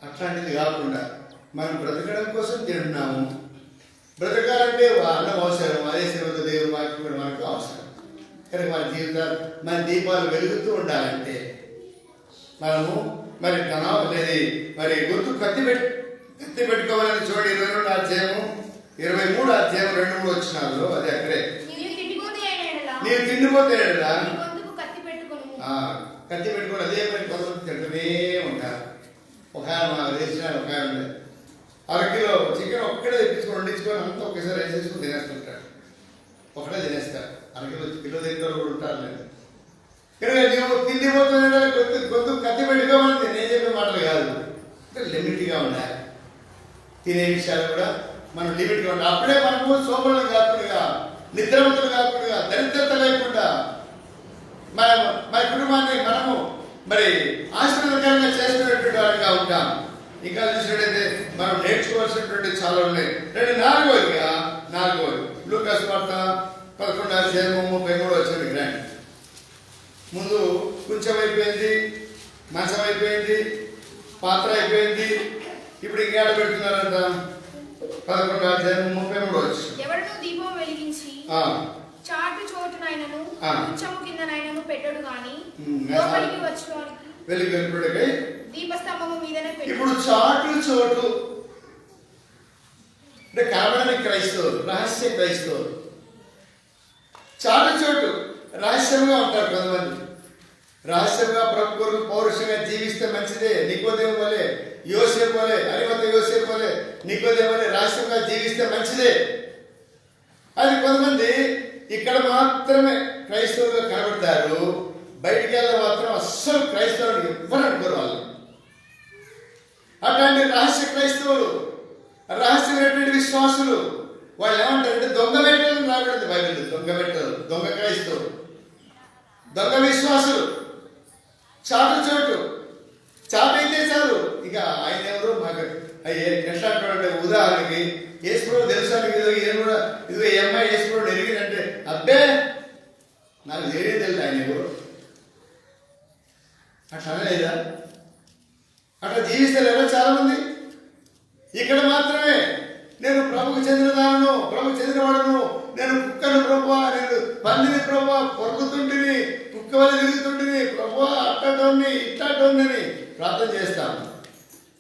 అట్లాంటిది కాకుండా మనం బ్రతకడం కోసం తింటున్నాము. బ్రతకాలంటే అన్నం అవసరం, అదే సేవతో దేవుడు వాక్యం కూడా మనకు అవసరం. కనుక మన దీపాలు వెలుగుతూ ఉండాలంటే మనము మరి మరి గొంతు కత్తి పెట్టుకోవాలని చూడండి. 22వ అధ్యాయము 23వ అధ్యాయం 2-3 వచనాల్లో అది అక్కడే. నీవు తిండిపోతే కత్తి పెట్టుకొని అదే పని కొంతమంది తింటూనే ఉంటారు. ఒక వేసిన ఒక 1/2 కిలో చికెన్ ఒక్కడే తెప్పించుకొని వండించుకొని అంతా ఒకేసారి వేసేసుకొని తినేస్తుంటాడు. ఒకటే తినేస్తారు. 1/2 కిలో తింటారు కూడా ఉంటారు. లేదు కనుక నువ్వు తిండిపోతున్నా గొంతు కత్తి పెట్టుకోమని నేను చెప్పే మాటలు కాదు. లిమిట్గా ఉండాలి. తినే విషయాలు కూడా మనం లిమిట్గా ఉండాలి. అప్పుడే మనము సోమరులు కాకుండా, నిద్రవంతులు కాకుండా, దరిద్రత లేకుండా మన కుటుంబాన్ని మనము మరి ఆశీర్వాదకరంగా చేస్తున్నటువంటి వారిగా ఉంటాం. ఇంకా చూసినట్టయితే మనం నేర్చుకోవాల్సినటువంటి చాలా ఉన్నాయి. నాలుగవది లూకాసు వార్త 11:33 గ్రాండ్. ముందు కొంచెం అయిపోయింది, మంచం అయిపోయింది, పాత్ర అయిపోయింది, ఇప్పుడు ఇంకా పెడుతున్నారంట. 11:33 ఎవడను దీపం వెలిగించి చాటు చోటునైనను కొంచెము కిందనైనను పెట్టడు గాని లోపలికి వచ్చువానికి దీపస్తంభము మీదనే పెట్టు. ఇప్పుడు చాటు చోటు అంటే కనబడని క్రైస్తవులు, రహస్య క్రైస్తవులు. చాటు చోటు రహస్యంగా ఉంటారు కొంతమంది. రహస్యంగా ప్రభు కొరకు పౌరుషంగా జీవిస్తే మంచిదే. నికోదేము వలె, యోసేపు వలె, అరిమత యోసేపు వలె, నికోదేము వలె రహస్యంగా జీవిస్తే మంచిదే. అది కొంతమంది ఇక్కడ మాత్రమే క్రైస్తవులుగా కనబడతారు, బయటికి వెళ్ళ మాత్రం అస్సలు క్రైస్తవులు ఎవ్వరు అనుకోరు వాళ్ళు. అట్లాంటి రహస్య క్రైస్తవులు, రహస్యమైనటువంటి విశ్వాసులు వాళ్ళు ఏమంటారంటే దొంగ మెట్టలు రాబడింది బైబిల్. దొంగ మెట్టలు, దొంగ క్రైస్తవులు, దొంగ విశ్వాసులు. చాటు అయితే చాలు. ఇక ఆయన ఎవరు మాకు ఎట్లా ఉదాహరణకి యేసుప్రభు తెలుసు. ఇదిగో ఈ అమ్మాయి యేసుప్రభు ఎరిగిందంటే అబ్బే నాకు తెలియదు తెలుసు ఆయన ఎవరు. అట్లా అనలేదా? అట్లా జీవిస్తలేరా చాలా మంది. ఇక్కడ మాత్రమే నేను ప్రభుకు చెందినదాను, ప్రభు చెందినవాడును, నేను కుక్కను ప్రభువా, నేను పందిని ప్రభువా, పొరుగుతుంటిని, కుక్క వల్ల తిరుగుతుంటిని ప్రభువా, అట్టటోన్ని ఇట్టటోన్ని అని ప్రార్థన చేస్తాను.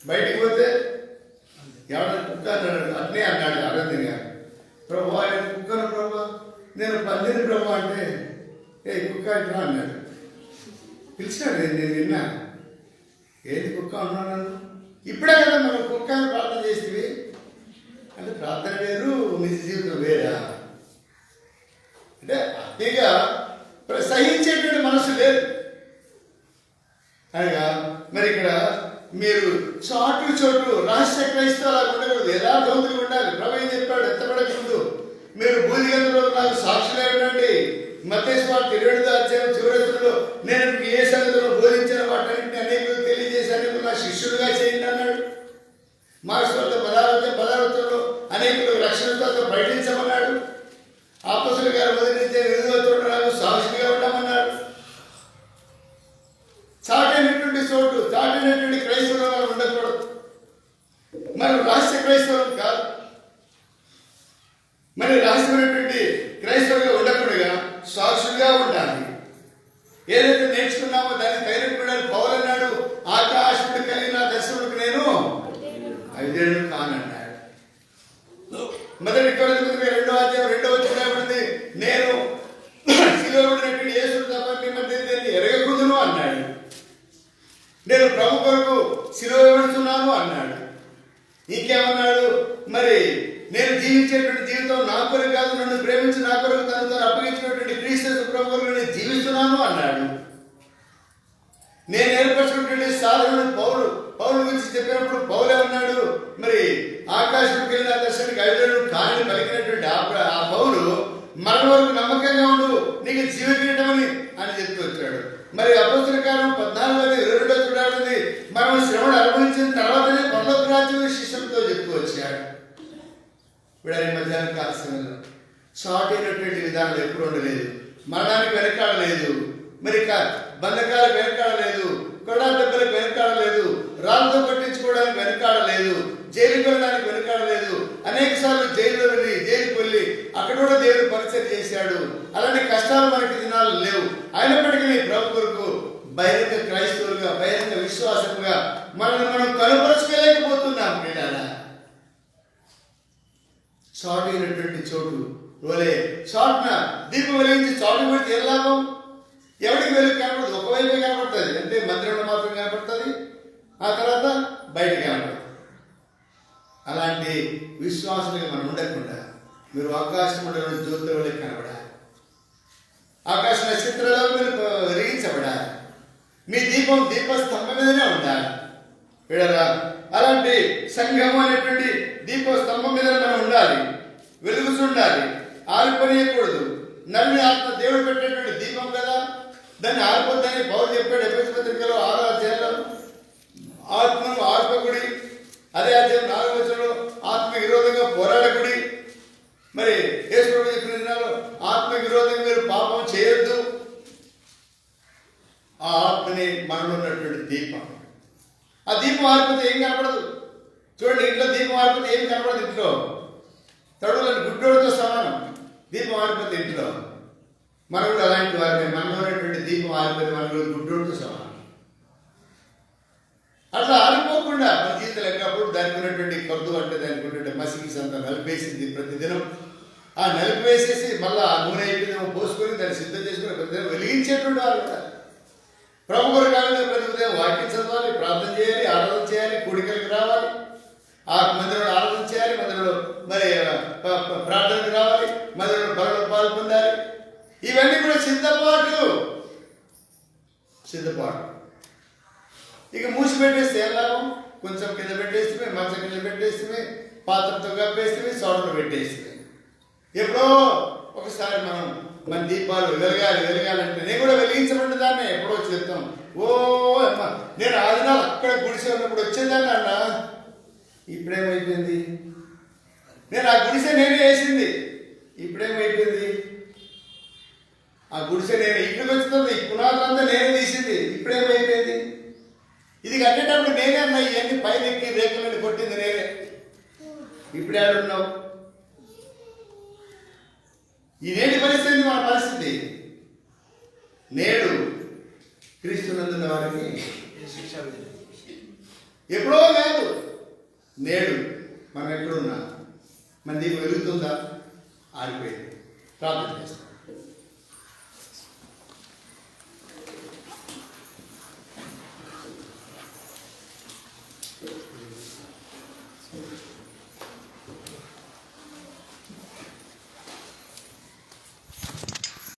బయటికి పోతే ఎవరైనా కుక్క అన్నాడు, అట్నే అన్నాడు అరవింద్ గారు. ప్రభువా నేను కుక్కను ప్రభువా, నేను పందిని ప్రభువా అంటే కుక్క ఇట్లా అన్నాడు. పిలిచాడు, నేను విన్నా. ఏది కుక్క అన్నాను నన్ను? ఇప్పుడే కదా మనం కుక్క అని ప్రార్థన చేస్తే అంటే ప్రార్థన వేరు, నిజ జీవితం వేరా? అంటే అతిగా సహించేటువంటి మనసు లేదు అనగా మరి ఇక్కడ మీరు చోటు రహస్య క్రైస్తవులు ఉండకూడదు, యథార్థవంతులు ఉండాలి. ప్రభు ఏం చెప్పాడు? ఎత్తపడకూడదు. మీరు బూదిగంతులో నాకు సాక్షులే ఉండండి. మత్తయి సువార్త 27 చివరిలో నేను ఏ సంగతులను బోధించిన వాటన్నింటినీ అనేకులకు తెలియజేశాను, నా శిష్యుడుగా చేయండి అన్నాడు. మార్క్స్ వార్త 16 అనేకులకు రక్షణతో ప్రకటించమన్నాడు. అపోస్తలుల గారు మొదటి నాకు సాక్షిగా ఉండమన్నాడు. చాటైనటువంటి చోటు, చాటైనటువంటి క్రైస్తవులు మనం ఉండకూడదు. మనం రహస్య క్రైస్తవులు కాదు. మరి రహస్యమైనటువంటి క్రైస్తవులుగా ఉండకుండా సాక్షులుగా ఉండాలి. ఏదైతే నేర్చుకున్నామో దాన్ని తగినటువంటి పౌలు అన్నాడు, ఆకాశుడు కలిగిన దర్శకుడికి నేను 5 ఏళ్ళు కానన్నాడు. మొదటి కొరింథీయులకు 2:2 నేను శిలువబడినటువంటి యేసును తప్ప మీ మధ్య ఎరగకూడదును అన్నాడు. నేను ప్రభు కొరకు శిలువబడుతున్నాను అన్నాడు. ఇంకేమన్నాడు? మరి నేను జీవించేటువంటి జీవితం నా కొరకు కాదు, నన్ను ప్రేమించి నా కొరకు తను అప్పగించినటువంటి క్రీస్తు ప్రభు కొరకు నేను జీవిస్తున్నాను అన్నాడు. నేను ఏర్పరచుకున్నటువంటి సాధనను పౌలు గురించి చెప్పినప్పుడు పౌలే ఉన్నాడు. మరి ఆకాశంకి వెళ్ళిన దర్శనానికి 5 ఏళ్ళు కాని పలికినటువంటి ఆ పౌలు మన వరకు నమ్మకంగా ఉండు, నీకు జీవకిరీటమని అని చెప్తూ వచ్చాడు. మరి అపోస్తలుల కార్యం 14:22 చూడాలి, మనం శ్రమను అనుభవించిన తర్వాతనే పరలోక రాజ్యం శిష్యులతో చెప్తూ వచ్చాడు. విడారి మధ్యాహ్నం కాల సమయంలో షార్ట్ అయినటువంటి విధానాలు ఎప్పుడు ఉండలేదు. మరణానికి వెనకాడలేదు, మరి బంధకాలకు వెనకాడలేదు, కొడాల దెబ్బలకు వెనకాడలేదు, రాళ్ళతో కొట్టించుకోవడానికి వెనకాడలేదు, జైలుకి వెళ్ళడానికి వెనకాడలేదు. అనేక సార్లు జైలుకి వెళ్ళి అక్కడ కూడా దేవుడు పరిచయం చేశాడు. అలాంటి కష్టాలు మనకి దినాలు లేవు. అయినప్పటికీ ప్రభు కొరకు బహిరంగ క్రైస్తవులుగా, బహిరంగ విశ్వాసంగా మనల్ని మనం కనుపరుచుకోలేకపోతున్నాం. పిల్లలా షార్ట్ అయినటువంటి చోటు వలే షార్ట్న దీపం వెలిగించి చోటు పెడితే ఏ లాభం? ఎవరికి వెలుగు కనపడదు, ఒకవైపే కనపడుతుంది. అంటే మందిరంలో మాత్రం కనపడుతుంది, ఆ తర్వాత బయట కనపడుతుంది. అలాంటి విశ్వాసులుగా మనం ఉండకుండా మీరు ఆకాశంలో జ్యోతుల వలె కనబడాలి, ఆకాశ నక్షత్రాలలో మీరు వెలిగించబడాలి. మీ దీపం దీపస్తంభం మీదనే ఉండాలి. విడరా అలాంటి సంఘము అనేటువంటి దీపస్తంభం మీద మనం ఉండాలి, వెలుగుతుండాలి, ఆరిపోయకూడదు. నల్లని ఆత్మ దేవుడు పెట్టేటువంటి దీపం కదా, దాన్ని ఆరిపోద్దని పౌలు చెప్పాడు ఎఫెసీ పత్రికలో 6వ అధ్యాయంలో. ఆత్మను ఆర్పకుడి, అదే అధ్యాయం 4వ వచనంలో ఆత్మ విరోధంగా పోరాడకుడి. మరి యేసు ప్రభువు చెప్పిన దినాల్లో ఆత్మ విరోధంగా మీరు పాపం చేయొద్దు. ఆ ఆత్మని మనలో ఉన్నటువంటి దీపం. ఆ దీపం ఆరిపోతే ఏం కనపడదు. చూడండి, ఇంట్లో దీపం ఆరిపోతే ఏం కనపడదు. ఇంట్లో తడువులను గుడ్డోడితో సమానం. దీపం ఆరిపోతే ఇంట్లో మనం కూడా అలాంటి వారిని, మనలో ఉన్నటువంటి దీపం ఆరిపోతే మనం కూడా గుడ్డోడితో సమానం. అట్లా ఆరిపోకుండా మన జీవితం ఎక్కడప్పుడు దానికి ఉన్నటువంటి కొద్దు అంటే దానికి ఉన్నటువంటి మసికి సంత నలిపేసింది ప్రతిదినం. ఆ నలిపివేసేసి మళ్ళీ ఆ నూనె అయిపోయిందేమో పోసుకొని దాన్ని సిద్ధం చేసుకుని ప్రతిదినం వెలిగించేటువంటి వారు కూడా. ప్రభు కొరకాలంలో ప్రతి ఉదయం వాక్యం చదవాలి, ప్రార్థన చేయాలి, ఆరాధన చేయాలి, కూడికలకు రావాలి, ఆ మందిరంలో ఆరాధన చేయాలి, మందిరంలో మరి ప్రార్థనకు రావాలి, మందిరంలో బలలో పాల్పొందాలి. ఇవన్నీ కూడా సిద్ధపాటు. ఇక మూసి పెట్టేస్తే ఏం లాభం? కొంచెం కింద పెట్టేస్తే, మంచం కింద పెట్టేస్తే, పాత్రతో కప్పేస్తే, సోడలో పెట్టేస్తే. ఎప్పుడో ఒకసారి మన దీపాలు వెలగాలంటే నేను కూడా వెలిగించబడిన దాన్ని ఎప్పుడో చెప్తాం. ఓ అమ్మ, నేను ఆ దినాలు అక్కడ గుడిసె ఉన్నప్పుడు వచ్చేదాన్ని అన్న. ఇప్పుడేమైపోయింది? నేను ఆ గుడిసె నేనే వేసింది. ఇప్పుడేమైపోయింది? ఆ గుడిసె నేను ఇంటికి వచ్చింది, పునాదులంతా నేనే తీసింది. ఇప్పుడేమైపోయింది? ఇది కట్టేటప్పుడు నేనే అన్నా, ఇవన్నీ పైన ఎక్కి రేకులని కొట్టింది నేనే. ఇప్పుడు ఏడున్నావు? ఇదేంటి పరిస్థితి? మన పరిస్థితి నేడు క్రీస్తునందున్న వారికి శిక్ష ఎప్పుడో కాదు, నేడు మనం ఎక్కడున్నా మన దీపం వెలుగుతుందా? ఆరిపోయింది. ప్రార్థన చేస్తాం.